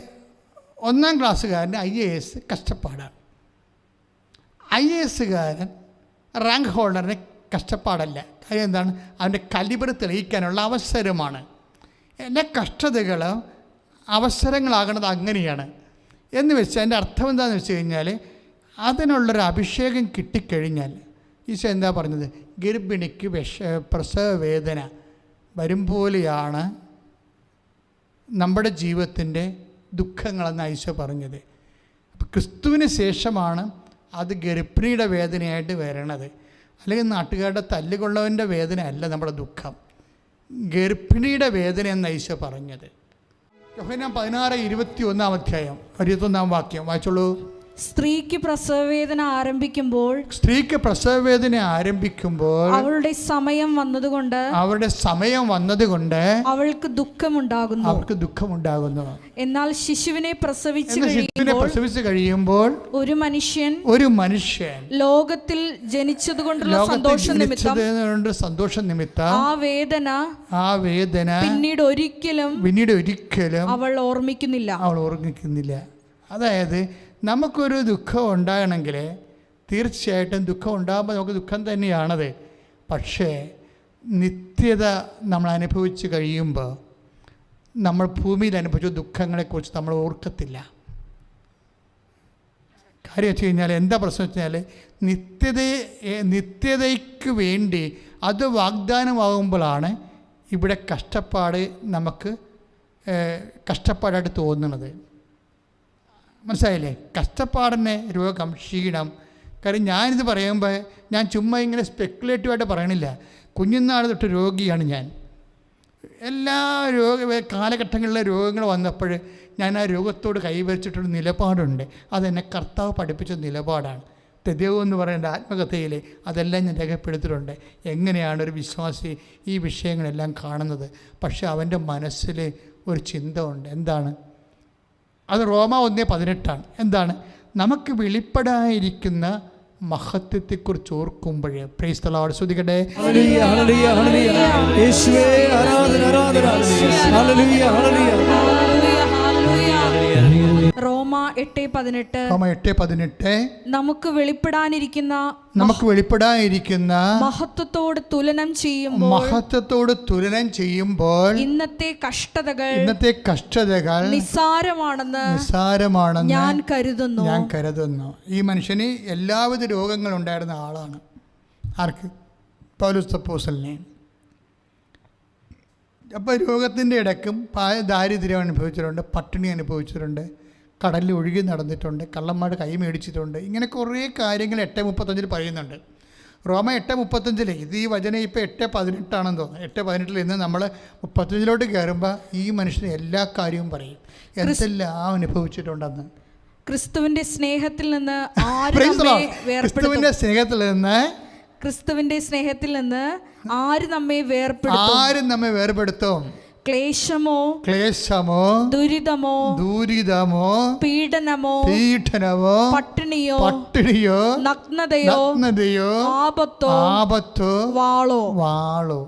1-ാം ക്ലാസ്സുകാരന് IAS കഷ്ടപ്പാടാണ്, IASകാരൻ റാങ്ക് ഹോൾഡറിന് കഷ്ടപ്പാടല്ല. കാര്യം എന്താണ്? അവൻ്റെ കലിബർ തെളിയിക്കാനുള്ള അവസരമാണ്. എല്ലാ കഷ്ടതകൾ അവസരങ്ങളാകണത് അങ്ങനെയാണ് എന്ന് വെച്ചാൽ അതിൻ്റെ അർത്ഥം എന്താണെന്ന് വെച്ച് കഴിഞ്ഞാൽ അതിനുള്ളൊരു അഭിഷേകം കിട്ടിക്കഴിഞ്ഞാൽ ഈശോ എന്താ പറഞ്ഞത്? ഗർഭിണിക്ക് പ്രസവ വേദന വരും പോലെയാണ് നമ്മുടെ ജീവിതത്തിൻ്റെ ദുഃഖങ്ങളെന്ന് ഈശോ പറഞ്ഞത്. അപ്പം ക്രിസ്തുവിന് ശേഷമാണ് അത് ഗർഭിണിയുടെ വേദനയായിട്ട് വരണത്. അല്ലെങ്കിൽ നാട്ടുകാരുടെ തല്ലുകൊള്ളവൻ്റെ വേദന അല്ല നമ്മുടെ ദുഃഖം, ഗർഭിണിയുടെ വേദന എന്ന് ഈശോ പറഞ്ഞത്. യോഹന്നാൻ 16:21 അധ്യായം 21 വാക്യം വായിച്ചോളൂ. സ്ത്രീക്ക് പ്രസവവേദന ആരംഭിക്കുമ്പോൾ അവളുടെ സമയം വന്നതുകൊണ്ട് അവൾക്ക് ദുഃഖമുണ്ടാകുന്നു. എന്നാൽ ശിശുവിനെ പ്രസവിച്ചു കഴിയുമ്പോൾ ഒരു മനുഷ്യൻ ലോകത്തിൽ ജനിച്ചതുകൊണ്ടുള്ള സന്തോഷം നിമിത്തം ആ വേദന പിന്നീട് ഒരിക്കലും അവൾ ഓർമ്മിക്കുന്നില്ല. അതായത് നമുക്കൊരു ദുഃഖം ഉണ്ടാകണമെങ്കിൽ തീർച്ചയായിട്ടും ദുഃഖം ഉണ്ടാകുമ്പോൾ നമുക്ക് ദുഃഖം തന്നെയാണത്. പക്ഷേ നിത്യത നമ്മൾ അനുഭവിച്ച് കഴിയുമ്പോൾ നമ്മൾ ഭൂമിയിൽ അനുഭവിച്ച ദുഃഖങ്ങളെക്കുറിച്ച് നമ്മൾ ഓർക്കത്തില്ല. കാര്യം വെച്ച് കഴിഞ്ഞാൽ എന്താ പ്രശ്നം വെച്ച് കഴിഞ്ഞാൽ നിത്യതയ്ക്ക് വേണ്ടി അത് വാഗ്ദാനമാകുമ്പോഴാണ് ഇവിടെ കഷ്ടപ്പാട് നമുക്ക് കഷ്ടപ്പാടായിട്ട് തോന്നുന്നത്. മനസ്സിലായില്ലേ? കഷ്ടപ്പാടിന് രോഗം, ക്ഷീണം. കാര്യം ഞാനിത് പറയുമ്പോൾ ഞാൻ ചുമ്മാ ഇങ്ങനെ സ്പെക്കുലേറ്റീവായിട്ട് പറയണില്ല. കുഞ്ഞുനാൾ തൊട്ട് രോഗിയാണ് ഞാൻ. എല്ലാ കാലഘട്ടങ്ങളിലെ രോഗങ്ങൾ വന്നപ്പോൾ ഞാൻ ആ രോഗത്തോട് കൈവരിച്ചിട്ടൊരു നിലപാടുണ്ട്. അതെന്നെ കർത്താവ് പഠിപ്പിച്ച നിലപാടാണ്. തെദേവ് എന്ന് പറയുന്ന ആത്മകഥയിൽ അതെല്ലാം ഞാൻ രേഖപ്പെടുത്തിയിട്ടുണ്ട്. എങ്ങനെയാണ് ഒരു വിശ്വാസി ഈ വിഷയങ്ങളെല്ലാം കാണുന്നത്. പക്ഷേ അവൻ്റെ മനസ്സിൽ ഒരു ചിന്ത ഉണ്ട്. എന്താണ് അത്? റോമ 1:18 എന്താണ്? നമുക്ക് വെളിപ്പെടാതിരിക്കുന്ന മഹത്വത്തെക്കുറിച്ച് ഓർക്കുമ്പോൾ പ്രൈസ് ദി ലോർഡ് ശ്രുതികട്ടെ. റോമ 8:18 നമുക്ക് വെളിപ്പെടാനിരിക്കുന്ന മഹത്വത്തോട് തുലനം ചെയ്യുമ്പോൾ ഇന്നത്തെ കഷ്ടതകൾ നിസ്സാരമാണെന്ന് ഞാൻ കരുതുന്നു. ഈ മനുഷ്യന് എല്ലാവിധ രോഗങ്ങളുണ്ടായിരുന്ന ആളാണ്. ആർക്ക്? പൗലോസ് അപ്പോസ്തലനെ. അപ്പോൾ രോഗത്തിൻ്റെ ഇടയ്ക്കും ദാരിദ്ര്യം അനുഭവിച്ചിട്ടുണ്ട്, പട്ടിണി അനുഭവിച്ചിട്ടുണ്ട്, കടലിൽ ഒഴുകി നടന്നിട്ടുണ്ട്, കള്ളന്മാർ കൈ മേടിച്ചിട്ടുണ്ട്. ഇങ്ങനെ കുറേ കാര്യങ്ങൾ 8:35 പറയുന്നുണ്ട്. റോമ 8:35 ഇത് ഈ വചനം ഇപ്പോൾ 8:18 തോന്നുന്നു. 8:18 നിന്ന് നമ്മൾ 35 കയറുമ്പോൾ ഈ മനുഷ്യന് എല്ലാ കാര്യവും പറയും, എന്തെല്ലാം അനുഭവിച്ചിട്ടുണ്ടെന്ന്. ക്രിസ്തുവിന്റെ സ്നേഹത്തിൽ നിന്ന് ആര് നമ്മെ വേർപെടുത്തും? ക്ലേശമോ ദുരിതമോ പീഡനമോ പട്ടിണിയോ നഗ്നതയോ ആപത്തോ വാളോ.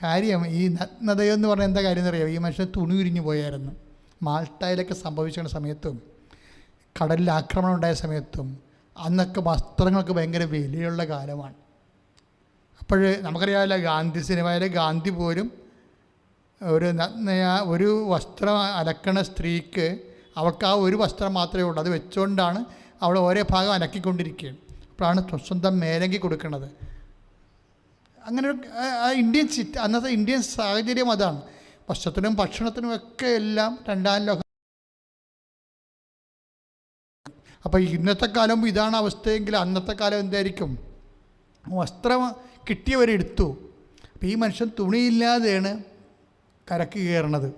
കാര്യം ഈ നഗ്നതയോ എന്ന് പറഞ്ഞാൽ എന്താ കാര്യം എന്നറിയാം? ഈ മനുഷ്യൻ തുണി ഉരിഞ്ഞു പോയായിരുന്നു. മാൾട്ടയിലൊക്കെ സംഭവിച്ച സമയത്തും കടലിൽ ആക്രമണം ഉണ്ടായ സമയത്തും അന്നൊക്കെ വസ്ത്രങ്ങൾക്ക് ഭയങ്കര വിലയുള്ള കാലമാണ്. അപ്പോൾ നമുക്കറിയാമല്ലോ, ഗാന്ധി സിനിമയിലെ ഗാന്ധി പോലും ഒരു വസ്ത്രം അലക്കണ സ്ത്രീക്ക് അവൾക്ക് ആ ഒരു വസ്ത്രം മാത്രമേ ഉള്ളൂ, അത് വെച്ചുകൊണ്ടാണ് അവൾ ഓരോ ഭാഗം അലക്കിക്കൊണ്ടിരിക്കുകയാണ്. അപ്പോഴാണ് സ്വന്തം മേലങ്കി കൊടുക്കുന്നത്. അങ്ങനെ അന്നത്തെ ഇന്ത്യൻ സാഹചര്യം അതാണ്. വസ്ത്രത്തിനും ഭക്ഷണത്തിനും ഒക്കെ എല്ലാം രണ്ടാം ലോകം. അപ്പോൾ ഇന്നത്തെ കാലം ഇതാണ് അവസ്ഥയെങ്കിൽ അന്നത്തെ കാലം എന്തായിരിക്കും? വസ്ത്രം കിട്ടിയവരെടുത്തു. അപ്പോൾ ഈ മനുഷ്യൻ തുണിയില്ലാതെയാണ് കരക്ക് കയറണത്.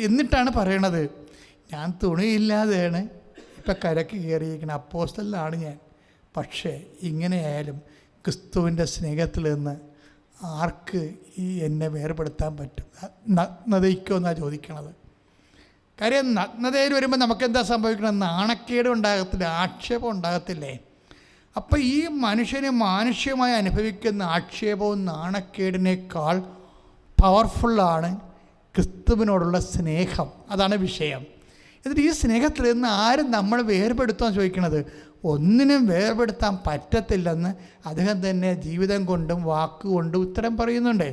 എന്നിട്ടാണ് പറയണത്, ഞാൻ തുണിയില്ലാതെയാണ് ഇപ്പം കരക്ക് കയറിയിരിക്കുന്നത്, അപ്പോസ്തലനാണ് ഞാൻ. പക്ഷേ ഇങ്ങനെയായാലും ക്രിസ്തുവിൻ്റെ സ്നേഹത്തിൽ നിന്ന് ആർക്ക് എന്നെ വേർപെടുത്താൻ പറ്റും? നഗ്നതയ്ക്കോ എന്നാണ് ചോദിക്കണത്. കാര്യം നഗ്നതയിൽ വരുമ്പോൾ നമുക്കെന്താ സംഭവിക്കണം? നാണക്കേട് ഉണ്ടാകത്തില്ല, ആക്ഷേപം ഉണ്ടാകത്തില്ലേ? അപ്പോൾ ഈ മനുഷ്യന് മാനുഷ്യമായി അനുഭവിക്കുന്ന ആക്ഷേപവും നാണക്കേടിനേക്കാൾ പവർഫുള്ളാണ് ക്രിസ്തുവിനോടുള്ള സ്നേഹം. അതാണ് വിഷയം. എന്നിട്ട് ഈ സ്നേഹത്തിൽ നിന്ന് ആരും നമ്മൾ വേർപെടുത്താൻ ചോദിക്കണത്? ഒന്നിനും വേർപെടുത്താൻ പറ്റത്തില്ലെന്ന് അദ്ദേഹം തന്നെ ജീവിതം കൊണ്ടും വാക്കുകൊണ്ടും ഉത്തരം പറയുന്നുണ്ട്.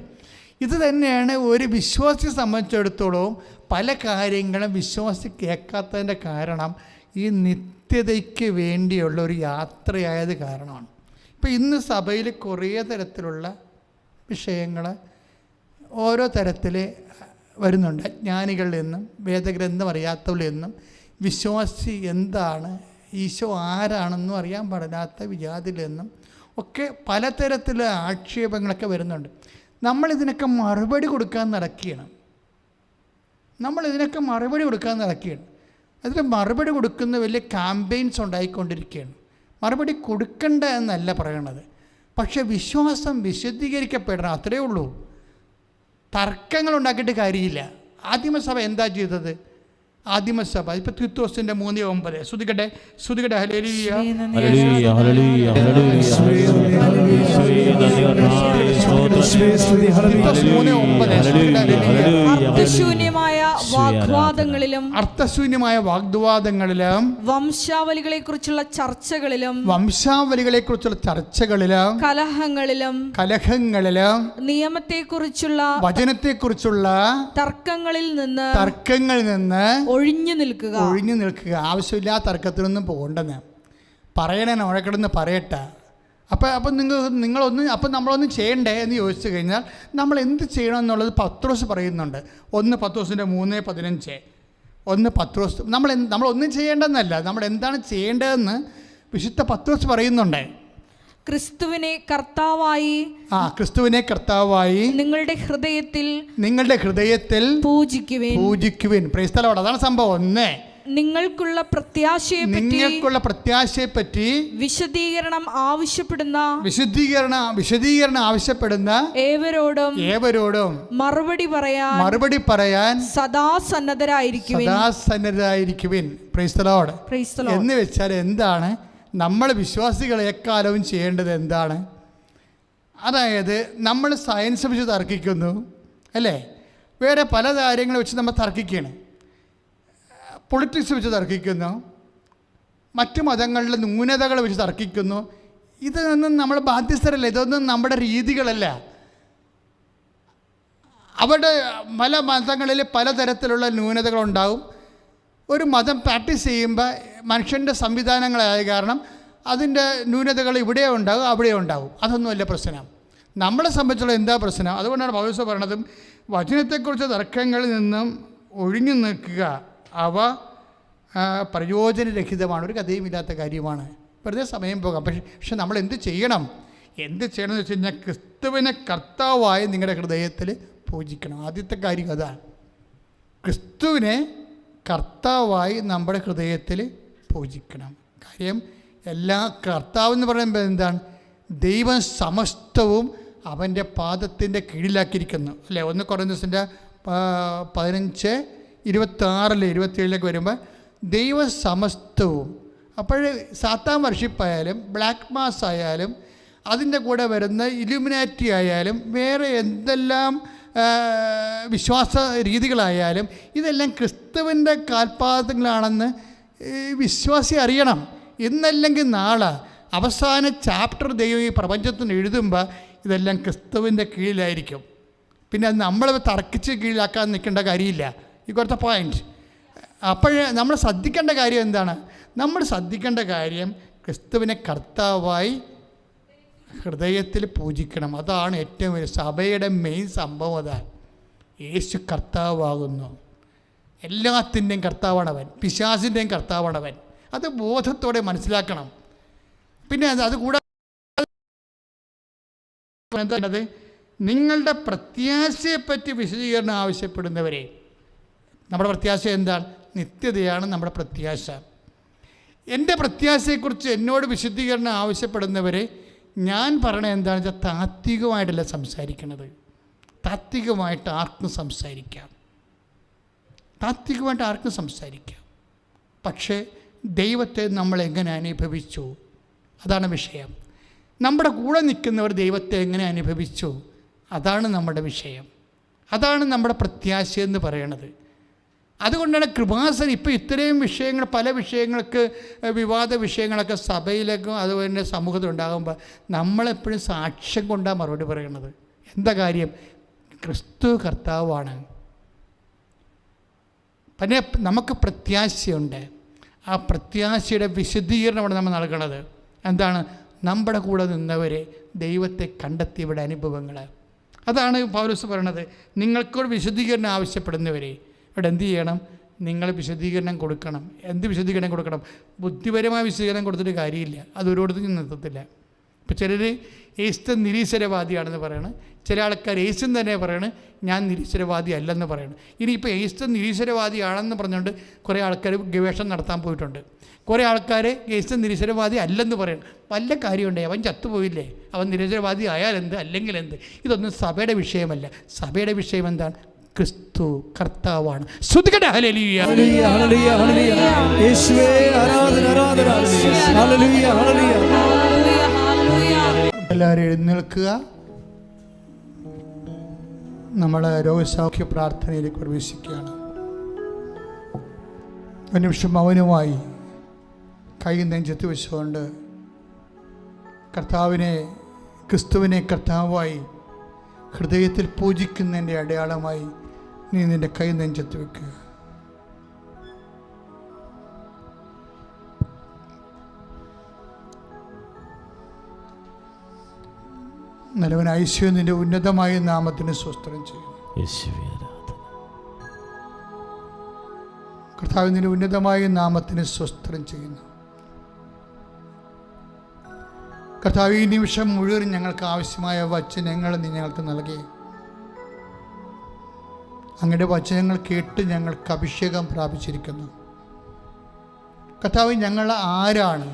ഇത് തന്നെയാണ് ഒരു വിശ്വാസിയെ സംബന്ധിച്ചിടത്തോളം പല കാര്യങ്ങളും വിശ്വാസി കേൾക്കാത്തതിൻ്റെ കാരണം ഈ നിത്യതയ്ക്ക് വേണ്ടിയുള്ള ഒരു യാത്രയായത് കാരണമാണ്. ഇപ്പോൾ ഇന്ന് സഭയിൽ കുറേ തരത്തിലുള്ള വിഷയങ്ങൾ ഓരോ തരത്തിൽ വരുന്നുണ്ട്. അജ്ഞാനികളിൽ നിന്നും വേദഗ്രന്ഥം അറിയാത്തവരിൽ നിന്നും വിശ്വാസി എന്താണ്, ഈശോ ആരാണെന്നും അറിയാൻ പാടില്ലാത്ത വിജാതിയിൽ നിന്നും ഒക്കെ പലതരത്തിലുള്ള ആക്ഷേപങ്ങളൊക്കെ വരുന്നുണ്ട്. നമ്മളിതിനൊക്കെ മറുപടി കൊടുക്കാൻ നടക്കുകയാണ്. അതിന് മറുപടി കൊടുക്കുന്ന വലിയ ക്യാമ്പയിൻസ് ഉണ്ടായിക്കൊണ്ടിരിക്കുകയാണ്. മറുപടി കൊടുക്കണ്ട എന്നല്ല പറയണത്, പക്ഷെ വിശ്വാസം വിശദീകരിക്കപ്പെടണം, അത്രയേ ഉള്ളൂ. തർക്കങ്ങൾ ഉണ്ടാക്കിയിട്ട് കാര്യമില്ല. ആദിമസഭ എന്താ ചെയ്തത്? ആദിമസഭ ഇപ്പോൾ തീത്തോസിൻ്റെ 3:9 ശ്രുതികട്ടെ ഹല്ലേലൂയ അർത്ഥശൂന്യമായ വാഗ്വാദങ്ങളിലും വംശാവലികളെ കുറിച്ചുള്ള ചർച്ചകളിലും കലഹങ്ങളിലും നിയമത്തെക്കുറിച്ചുള്ള വചനത്തെക്കുറിച്ചുള്ള തർക്കങ്ങളിൽ നിന്ന് ഒഴിഞ്ഞു നിൽക്കുക. ആവശ്യമില്ലാത്ത തർക്കത്തിനൊന്നും പോകണ്ടെന്ന് പറയണേ, നോഴക്കിടന്ന് പറയട്ടെ. അപ്പം നമ്മളൊന്നും ചെയ്യണ്ടേ എന്ന് ചോദിച്ചു കഴിഞ്ഞാൽ നമ്മൾ എന്ത് ചെയ്യണം എന്നുള്ളത് പത്രോസ് പറയുന്നുണ്ട്. 1 പത്രോസിൻ്റെ 3:15 1 പത്രോസ് നമ്മളൊന്നും ചെയ്യേണ്ടെന്നല്ല, നമ്മൾ എന്താണ് ചെയ്യേണ്ടതെന്ന് വിശുദ്ധ പത്രോസ് പറയുന്നുണ്ട്. ക്രിസ്തുവിനെ കർത്താവായി നിങ്ങളുടെ ഹൃദയത്തിൽ പൂജിക്കുവിൻ. Praise the Lord. അതാണ് സംഭവം. 1 നിങ്ങൾക്കുള്ള പ്രത്യാശയെപ്പറ്റി വിശദീകരണം ആവശ്യപ്പെടുന്ന ഏവരോടും മറുപടി പറയാൻ സദാ സന്നദ്ധരായിരിക്കുവിൻ. Praise the Lord. എന്ന് വെച്ചാൽ എന്താണ് നമ്മൾ വിശ്വാസികൾ എക്കാലവും ചെയ്യേണ്ടത്? എന്താണ്? അതായത് നമ്മൾ സയൻസ് വെച്ച് തർക്കിക്കുന്നു അല്ലേ, വേറെ പല കാര്യങ്ങൾ വെച്ച് നമ്മൾ തർക്കിക്കുകയാണ്, പൊളിറ്റിക്സ് വെച്ച് തർക്കിക്കുന്നു, മറ്റു മതങ്ങളിലെ ന്യൂനതകൾ വെച്ച് തർക്കിക്കുന്നു. ഇതൊന്നും നമ്മൾ ബാധ്യസ്ഥരല്ല, ഇതൊന്നും നമ്മുടെ രീതികളല്ല. അവിടെ പല മതങ്ങളിൽ പലതരത്തിലുള്ള ന്യൂനതകളുണ്ടാവും. ഒരു മതം പ്രാക്ടീസ് ചെയ്യുമ്പോൾ മനുഷ്യൻ്റെ സംവിധാനങ്ങളായ കാരണം അതിൻ്റെ ന്യൂനതകൾ ഇവിടെ ഉണ്ടാകും അവിടെ ഉണ്ടാകും. അതൊന്നുമല്ല പ്രശ്നം. നമ്മളെ സംബന്ധിച്ചുള്ള എന്താ പ്രശ്നം? അതുകൊണ്ടാണ് പൗലോസ് പറയണതും വചനത്തെക്കുറിച്ച് തർക്കങ്ങളിൽ നിന്നും ഒഴിഞ്ഞു നിൽക്കുക, അവ പ്രയോജനരഹിതമാണ്, ഒരു കഥയുമില്ലാത്ത കാര്യമാണ്. വെറുതെ സമയം പോകാം. പക്ഷെ നമ്മൾ എന്ത് ചെയ്യണം എന്ന് വെച്ച് കഴിഞ്ഞാൽ ക്രിസ്തുവിനെ കർത്താവായി നിങ്ങളുടെ ഹൃദയത്തിൽ പൂജിക്കണം. ആദ്യത്തെ കാര്യം അതാണ്. ക്രിസ്തുവിനെ കർത്താവായി നമ്മുടെ ഹൃദയത്തിൽ പൂജിക്കണം. കാര്യം എല്ലാ കർത്താവ് എന്ന് പറയുമ്പോൾ എന്താണ്? ദൈവം സമസ്തവും അവൻ്റെ പാദത്തിൻ്റെ കീഴിലാക്കിയിരിക്കുന്നു അല്ലേ? 1 കൊരിന്ത്യസിൻ്റെ 15:26-27 വരുമ്പോൾ ദൈവം സമസ്തവും. അപ്പോൾ സാത്താൻ വർഷിപ്പായാലും ബ്ലാക്ക് മാസ് ആയാലും അതിൻ്റെ കൂടെ വരുന്ന ഇലുമിനാറ്റി ആയാലും വേറെ എന്തെല്ലാം വിശ്വാസ രീതികളായാലും ഇതെല്ലാം ക്രിസ്തുവിൻ്റെ കാൽപാദങ്ങളാണെന്ന് വിശ്വാസി അറിയണം. ഇന്നല്ലെങ്കിൽ നാളെ അവസാന ചാപ്റ്റർ ദൈവം ഈ പ്രപഞ്ചത്തിന് എഴുതുമ്പോൾ ഇതെല്ലാം ക്രിസ്തുവിൻ്റെ കീഴിലായിരിക്കും. പിന്നെ അത് നമ്മൾ തർക്കിച്ച് കീഴിലാക്കാൻ നിൽക്കേണ്ട കാര്യമില്ല. ഈ കുറത്തെ പോയിൻറ്റ്. അപ്പോൾ നമ്മൾ ശ്രദ്ധിക്കേണ്ട കാര്യം എന്താണ്? നമ്മൾ ശ്രദ്ധിക്കേണ്ട കാര്യം ക്രിസ്തുവിനെ കർത്താവായി ഹൃദയത്തിൽ പൂജിക്കണം. അതാണ് ഏറ്റവും വലിയ സഭയുടെ മെയിൻ സംഭവം. അതാണ് യേശു കർത്താവാകുന്നു. എല്ലാത്തിൻ്റെയും കർത്താവാണവൻ, പിശാചിൻ്റെയും കർത്താവാണവൻ. അത് ബോധത്തോടെ മനസ്സിലാക്കണം. പിന്നെ അതുകൂടാതെ എന്താണ്? നിങ്ങളുടെ പ്രത്യാശയെപ്പറ്റി വിശദീകരണം ആവശ്യപ്പെടുന്നവരെ, നമ്മുടെ പ്രത്യാശ എന്താണ്? നിത്യതയാണ് നമ്മുടെ പ്രത്യാശ. എൻ്റെ പ്രത്യാശയെക്കുറിച്ച് എന്നോട് വിശദീകരണം ആവശ്യപ്പെടുന്നവരെ ഞാൻ പറയണത് എന്താണെന്ന് വെച്ചാൽ താത്വികമായിട്ടല്ല സംസാരിക്കണത്. താത്വികമായിട്ട് ആർക്കും സംസാരിക്കാം, താത്വികമായിട്ട് ആർക്കും സംസാരിക്കാം. പക്ഷേ ദൈവത്തെ നമ്മൾ എങ്ങനെ അനുഭവിച്ചു, അതാണ് വിഷയം. നമ്മുടെ കൂടെ നിൽക്കുന്നവർ ദൈവത്തെ എങ്ങനെ അനുഭവിച്ചു, അതാണ് നമ്മുടെ വിഷയം. അതാണ് നമ്മുടെ പ്രത്യാശ എന്ന് പറയണത്. അതുകൊണ്ടാണ് കൃപാസനം ഇപ്പോൾ ഇത്രയും വിഷയങ്ങൾ, പല വിഷയങ്ങൾക്ക് വിവാദ വിഷയങ്ങളൊക്കെ സഭയിലേക്കും അതുപോലെ തന്നെ സമൂഹത്തിൽ ഉണ്ടാകുമ്പോൾ നമ്മളെപ്പോഴും സാക്ഷ്യം കൊണ്ടാണ് മറുപടി പറയണത്. എന്താ കാര്യം? ക്രിസ്തു കർത്താവാണ്. പിന്നെ നമുക്ക് പ്രത്യാശയുണ്ട്. ആ പ്രത്യാശയുടെ വിശദീകരണമാണ് നമ്മൾ നൽകണത്. എന്താണ്? നമ്മുടെ കൂടെ നിന്നവരെ ദൈവത്തെ കണ്ടെത്തിയവരുടെ അനുഭവങ്ങൾ. അതാണ് പൗലോസ് പറയണത്. നിങ്ങൾക്കൊരു വിശദീകരണം ആവശ്യപ്പെടുന്നവരെ ഇവിടെ എന്ത് ചെയ്യണം? നിങ്ങൾ വിശദീകരണം കൊടുക്കണം. എന്ത് വിശദീകരണം കൊടുക്കണം? ബുദ്ധിപരമായ വിശദീകരണം കൊടുത്തിട്ട് കാര്യമില്ല. അത് ഒരിടത്തും നിർത്തത്തില്ല. ഇപ്പോൾ ചിലർ യേശു നിരീശ്വരവാദിയാണെന്ന് പറയണം. ചില ആൾക്കാർ യേശു തന്നെ പറയണം ഞാൻ നിരീശ്വരവാദി അല്ലെന്ന് പറയണം. ഇനിയിപ്പോൾ യേശു നിരീശ്വരവാദിയാണെന്ന് പറഞ്ഞുകൊണ്ട് കുറേ ആൾക്കാർ ഗവേഷണം നടത്താൻ പോയിട്ടുണ്ട്. കുറേ ആൾക്കാർ യേശു നിരീശ്വരവാദി അല്ലെന്ന് പറയണം. വല്ല കാര്യമുണ്ടേ? അവൻ ചത്തുപോയില്ലേ? അവൻ നിരീശ്വരവാദി ആയാലെന്ത് അല്ലെങ്കിൽ എന്ത്? ഇതൊന്നും സഭയുടെ വിഷയമല്ല. സഭയുടെ വിഷയം എന്താണ്? ക്രിസ്തു കർത്താവാണ്. ശ്രുതികട്ടെ ഹല്ലേലൂയ. എല്ലാവരും എഴുന്നേൽക്കുക. നമ്മൾ രോഗസൗഖ്യ പ്രാർത്ഥനയിലേക്ക് പ്രവേശിക്കുകയാണ്. ഒരു നിമിഷം മൗനമായി കൈ നെഞ്ചത്ത് വെച്ചുകൊണ്ട് കർത്താവിനെ, ക്രിസ്തുവിനെ കർത്താവായി ഹൃദയത്തിൽ പൂജിക്കുന്നതിൻ്റെ അടയാളമായി നീ നിൻ്റെ കൈ നെഞ്ചത്ത് വെക്കുക. നല്ലവൻ ഐശ്വര്യ നിൻ്റെ ഉന്നതമായ നാമത്തിന് സ്വസ്ത്രം ചെയ്യും. കർത്താവ് നിൻ്റെ ഉന്നതമായ നാമത്തിന് സ്വസ്ത്രം ചെയ്യുന്നു. കർത്താവ് ഈ നിമിഷം മുഴുവൻ ഞങ്ങൾക്ക് ആവശ്യമായ വചനങ്ങൾ നീ ഞങ്ങൾക്ക് നൽകി. അങ്ങയുടെ വചനങ്ങൾ കേട്ട് ഞങ്ങൾക്ക് അഭിഷേകം പ്രാപിച്ചിരിക്കുന്നു. കർത്താവ്, ഞങ്ങൾ ആരാണ്?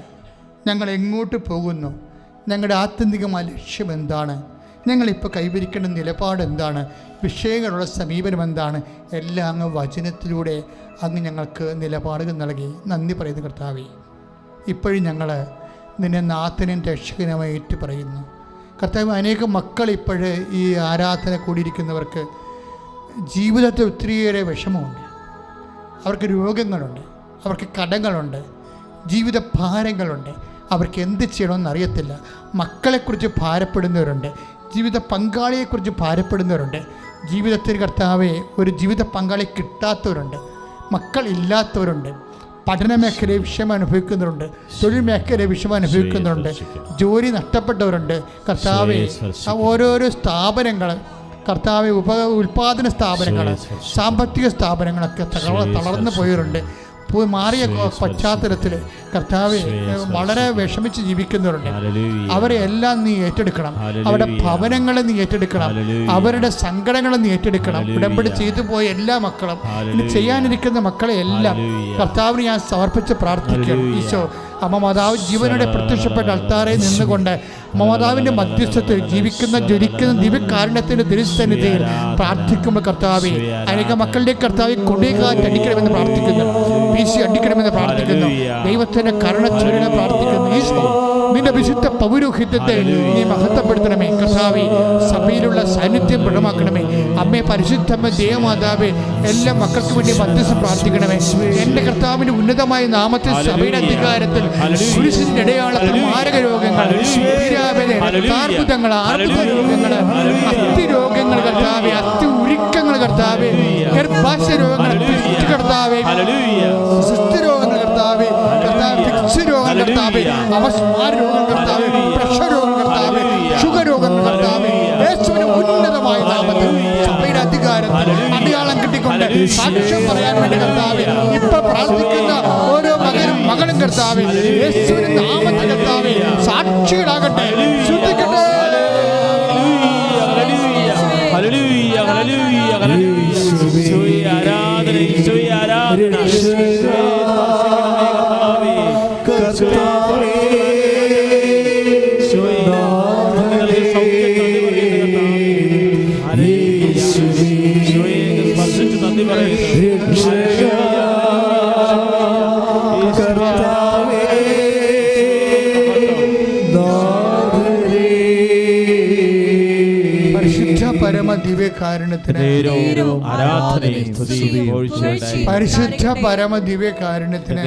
ഞങ്ങൾ എങ്ങോട്ട് പോകുന്നു? ഞങ്ങളുടെ ആത്യന്തികമായ ലക്ഷ്യം എന്താണ്? ഞങ്ങളിപ്പോൾ കൈവരിക്കേണ്ട നിലപാട് എന്താണ്? വിഷയങ്ങളുള്ള സമീപനം എന്താണ്? എല്ലാം അങ്ങ് വചനത്തിലൂടെ അങ്ങ് ഞങ്ങൾക്ക് നിലപാടുകൾ നൽകി. നന്ദി പറയുന്നു കർത്താവേ. ഇപ്പോഴും ഞങ്ങൾ നിന്നെ നാഥനും രക്ഷകനുമായി ഏറ്റു പറയുന്നു. കർത്താവ്, അനേകം മക്കൾ ഇപ്പോഴ് ഈ ആരാധന കൂടിയിരിക്കുന്നവർക്ക് ജീവിതത്തിൽ ഒത്തിരിയേറെ വിഷമമുണ്ട്. അവർക്ക് രോഗങ്ങളുണ്ട്, അവർക്ക് കടങ്ങളുണ്ട്, ജീവിത ഭാരങ്ങളുണ്ട്. അവർക്ക് എന്ത് ചെയ്യണമെന്ന് അറിയത്തില്ല. മക്കളെക്കുറിച്ച് ഭാരപ്പെടുന്നവരുണ്ട്, ജീവിത പങ്കാളിയെക്കുറിച്ച് ഭാരപ്പെടുന്നവരുണ്ട്. ജീവിതത്തിൽ കർത്താവെ ഒരു ജീവിത പങ്കാളി കിട്ടാത്തവരുണ്ട്, മക്കളില്ലാത്തവരുണ്ട്, പഠന മേഖലയെ വിഷയം അനുഭവിക്കുന്നവരുണ്ട്, തൊഴിൽ മേഖലയെ വിഷയം അനുഭവിക്കുന്നവരുണ്ട്, ജോലി നഷ്ടപ്പെട്ടവരുണ്ട്. കർത്താവെ, ഓരോരോ സ്ഥാപനങ്ങൾ കർത്താവെ, ഉൽപാദന സ്ഥാപനങ്ങൾ, സാമ്പത്തിക സ്ഥാപനങ്ങളൊക്കെ തളർന്നു പോയവരുണ്ട്. മാറിയ പശ്ചാത്തലത്തിൽ കർത്താവെ വളരെ വിഷമിച്ച് ജീവിക്കുന്നവരുണ്ട്. അവരെ എല്ലാം നീ ഏറ്റെടുക്കണം. അവരുടെ ഭവനങ്ങളെ നീ ഏറ്റെടുക്കണം. അവരുടെ സങ്കടങ്ങളെ നീ ഏറ്റെടുക്കണം. ഉടമ്പടി ചെയ്തു പോയ എല്ലാ മക്കളും, ഇനി ചെയ്യാനിരിക്കുന്ന മക്കളെ എല്ലാം കർത്താവിന് ഞാൻ സമർപ്പിച്ച് പ്രാർത്ഥിക്കണം. ഈശോ, അമ്മ മാതാവ് ജീവനോടെ പ്രത്യക്ഷപ്പെട്ട അൾത്താറയിൽ നിന്നുകൊണ്ട് മാതാവിൻ്റെ മധ്യസ്ഥത്തിൽ ജീവിക്കുന്ന ജ്വലിക്കുന്ന ദിവ്യകാരുണ്യത്തിൻ്റെ തിരുസന്നിധിയിൽ പ്രാർത്ഥിക്കുമ്പോൾ കർത്താവെ, അനേക മക്കളുടെ കർത്താവെ കൊടികാറ്റ് അടിക്കണമെന്ന് പ്രാർത്ഥിക്കുന്നു, വീശി അടിക്കണമെന്ന് പ്രാർത്ഥിക്കുന്നു, ദൈവത്തിൻ്റെ കരുണ ചൊരിയണം പ്രാർത്ഥിക്കുന്നു. ഈശോ, നിന്റെ വിശുദ്ധ പൗരോഹിത്യത്തെ നീ മഹത്വപ്പെടുത്തണമേ കർത്താവെ. സഭയിലുള്ള സാന്നിധ്യം ദൃഢമാക്കണമേ അമ്മേ. പരിശുദ്ധമ്മ ദേവമാതാവേ, എല്ലാ മക്കൾക്ക് വേണ്ടി മധ്യസ്ഥം പ്രാർത്ഥിക്കണമേ. എൻ്റെ കർത്താവിൻ്റെ ഉന്നതമായ നാമത്തിൽ സഭയുടെ അധികാരത്തിൽ കുരിശിന്റെ അടയാളത്തിൽ മാരക രോഗങ്ങൾ, അർബുദങ്ങൾ, ആർബുദ രോഗങ്ങൾ, അസ്ഥി രോഗങ്ങൾ കർത്താവെ, അസ്ഥി ഉരുക്കങ്ങൾ കർത്താവെ, ഗർഭാശയ രോഗങ്ങൾ കർത്താവെ, സിസ്റ്റ് രോഗങ്ങൾ കർത്താവെ, ഫിക്സ് രോഗം കർത്താവെ, അവസ്മാര രോഗം കർത്താവെ, പ്രഷർ രോഗം കർത്താവെ, ഷുഗർ രോഗം കർത്താവെ, യേശുവിന്റെ ഉന്നതമായ നാമത്തിൽ സഭയുടെ അധികാരത്തിൽ അടയാളം കിട്ടിക്കൊണ്ട് സാക്ഷ്യം പറയാൻ വേണ്ടി കർത്താവെ ഇപ്പൊ പ്രാർത്ഥിക്കുന്ന ഓരോ മകനും മകളും കർത്താവെ, യേശുവിന്റെ നാമത്തിൽ കർത്താവെ സാക്ഷികളാകട്ടെ, ശ്രദ്ധിക്കട്ടെ. ദിവ്യകാരുണ്യത്തിന് പരിശുദ്ധ പരമ ദിവ്യകാരുണ്യത്തിന്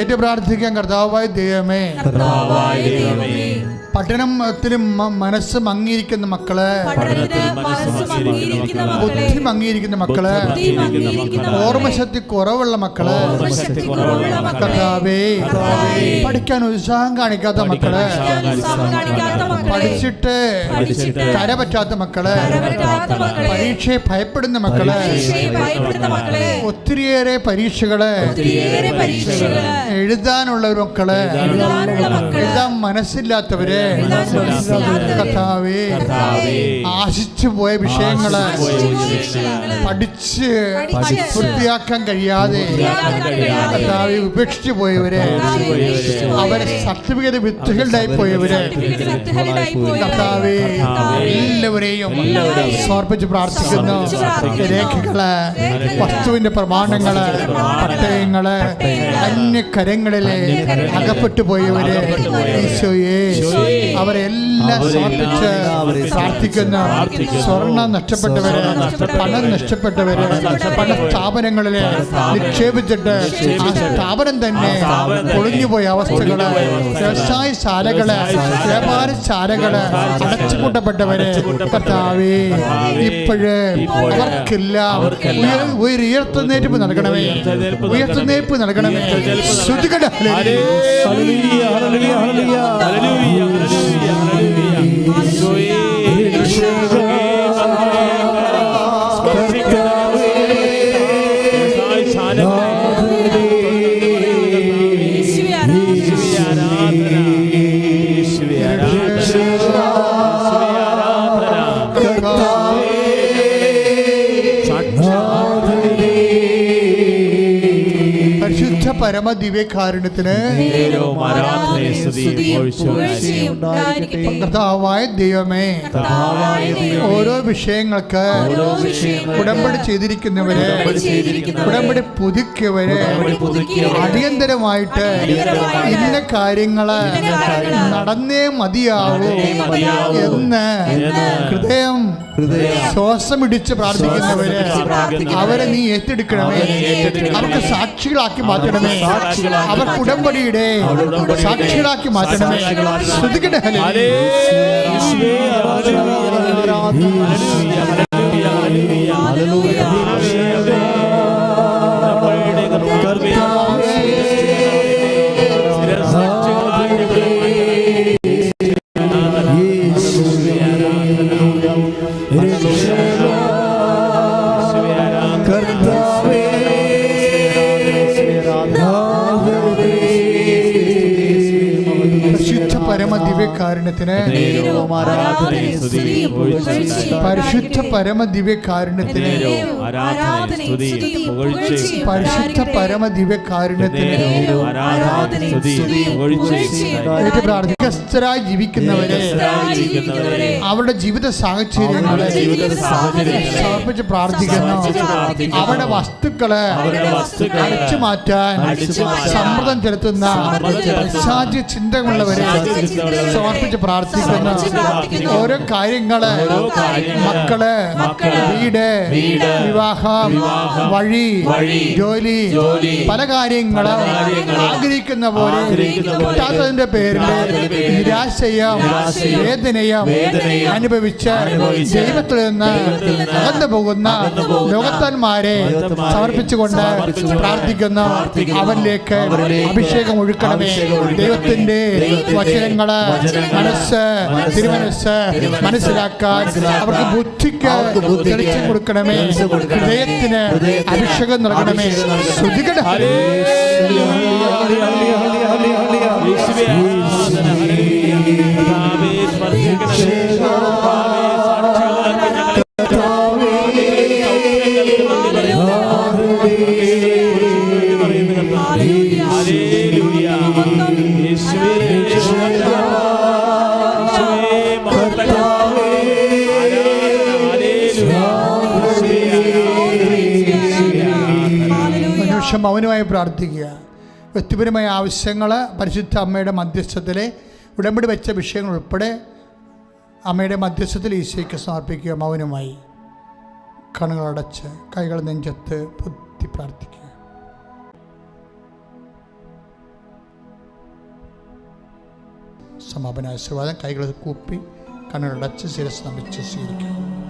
ഏറ്റു പ്രാർത്ഥിക്കാൻ. കർത്താവായ ദൈവമേ, പഠനത്തിൽ മനസ്സ് മങ്ങിയിരിക്കുന്ന മക്കള്, ബുദ്ധി മങ്ങിയിരിക്കുന്ന മക്കള്, ഓർമ്മശക്തി കുറവുള്ള മക്കള്, കർത്താവേ, പഠിക്കാൻ ഉത്സാഹം കാണിക്കാത്ത മക്കള്, പഠിച്ചിട്ട് കര പറ്റാത്ത മക്കള്, പരീക്ഷയെ ഭയപ്പെടുന്ന മക്കള്, ഒത്തിരിയേറെ പരീക്ഷകള് എഴുതാനുള്ള മക്കള്, എഴുതാൻ മനസ്സില്ലാത്തവര്, കർത്താവേ, ആശിച്ചു പോയ വിഷയങ്ങള് പഠിച്ച് പൂർത്തിയാക്കാൻ കഴിയാതെ കർത്താവേ ഉപേക്ഷിച്ചു പോയവര്, അവരെ സർട്ടിഫിക്കറ്റ് വിത്തുകളുടെ പോയവര്, കർത്താവേ, എല്ലാവരെയും സമർപ്പിച്ച് പ്രാർത്ഥിക്കുന്നു. രേഖകള്, വസ്തുവിന്റെ പ്രമാണങ്ങള്, പട്ടയങ്ങള്, അന്യകരങ്ങളിലെ അകപ്പെട്ടു പോയവര്, ഈശോയെ, അവരെല്ലാം സമർപ്പിച്ച് പ്രാർത്ഥിക്കുന്ന. സ്വർണം നഷ്ടപ്പെട്ടവര്, പണം നഷ്ടപ്പെട്ടവര്, പല സ്ഥാപനങ്ങളില് നിക്ഷേപിച്ചിട്ട് ആ സ്ഥാപനം തന്നെ പൊളിഞ്ഞുപോയ അവസ്ഥകള്, വ്യവസായശാലകള്, വ്യാപാരശാലകള് അടച്ചുപൂട്ടപ്പെട്ടവര്, കർത്താവേ, ഇപ്പോഴ് അവർക്കെല്ലാം ഉയർത്തുന്നേൽപ്പ് നൽകണമേ, ഉയർത്തുന്നേൽപ്പ് നൽകണമേ. ശ്രുതികട പരമ ദിവ്യകാരുണ്യത്തിന് കർത്താവായ ദൈവമേ, ഓരോ വിഷയങ്ങൾക്ക് ഉടമ്പടി ചെയ്തിരിക്കുന്നവര്, ഉടമ്പടി പുതുക്കിയവര് അടിയന്തരമായിട്ട് ഇന്ന കാര്യങ്ങള് നടന്നേ മതിയാവൂ എന്ന് ഹൃദയം ശ്വാസമിടിച്ച് പ്രാർത്ഥിക്കുന്നവര്, അവരെ നീ ഏറ്റെടുക്കണമേ, അവർക്ക് സാക്ഷികളാക്കി മാറ്റണമേ, അവർക്ക് ഉടമ്പടിയുടെ സാക്ഷികളാക്കി മാറ്റണമേ. ശ്രദ്ധിക്കട്ടെ. പരമ ദിവ്യകാരുണ്യത്തിന് പരിശുദ്ധ പരമ ദിവ്യകാരുണ്യത്തിന് പരിശുദ്ധ പരമ ദിവ്യകാരുണ്യത്തിന് പ്രാർത്ഥിക്കസ്ഥരായി ജീവിക്കുന്നവരെ അവരുടെ ജീവിത സാഹചര്യങ്ങളെ സമർപ്പിച്ച് പ്രാർത്ഥിക്കുന്നു. അവരുടെ വസ്തുക്കളെ അടിച്ചു മാറ്റാൻ സമ്മർദ്ദം ചെലുത്തുന്ന സാധ്യ ചിന്തകളുള്ളവരെ സമർപ്പിച്ച് പ്രാർത്ഥിക്കുന്നു. ഓരോ കാര്യങ്ങള്, മക്കള്, വീട്, വിവാഹം, വഴി, ജോലി, പല കാര്യങ്ങളും ആഗ്രഹിക്കുന്ന പോലെ കിട്ടാത്തതിന്റെ പേരിൽ നിരാശയും വേദനയും അനുഭവിച്ച് ദൈവത്തിൽ നിന്ന് അകന്നു പോകുന്ന ലോകത്താന്മാരെ സമർപ്പിച്ചുകൊണ്ട് പ്രാർത്ഥിക്കുന്നു. അവരിലേക്ക് അഭിഷേകം ഒഴുക്കണമേ. ദൈവത്തിന്റെ വചനങ്ങള് തിരുമനസ് മനസ്സിലാക്കാൻ അവർക്ക് ബുദ്ധിക്ക് തെളിച്ചം കൊടുക്കണമേ. ഹൃദയത്തിന് അഭിഷേകം നൽകണമേ. മൗനമായി പ്രാർത്ഥിക്കുക. വ്യക്തിപരമായ ആവശ്യങ്ങൾ പരിശുദ്ധ അമ്മയുടെ മധ്യസ്ഥത്തിൽ ഉടമ്പടി വെച്ച വിഷയങ്ങൾ ഉൾപ്പെടെ അമ്മയുടെ മധ്യസ്ഥത്തിൽ ഈശോയ്ക്ക് സമർപ്പിക്കുക. മൗനമായി കണ്ണുകളടച്ച് കൈകൾ നെഞ്ചത്ത് പൊത്തി പ്രാർത്ഥിക്കുക. സമാപന ആശീർവാദം കൈകൾ കൂപ്പി കണ്ണുകളടച്ച് ശിരസ് നമിച്ച് സ്വീകരിക്കുക.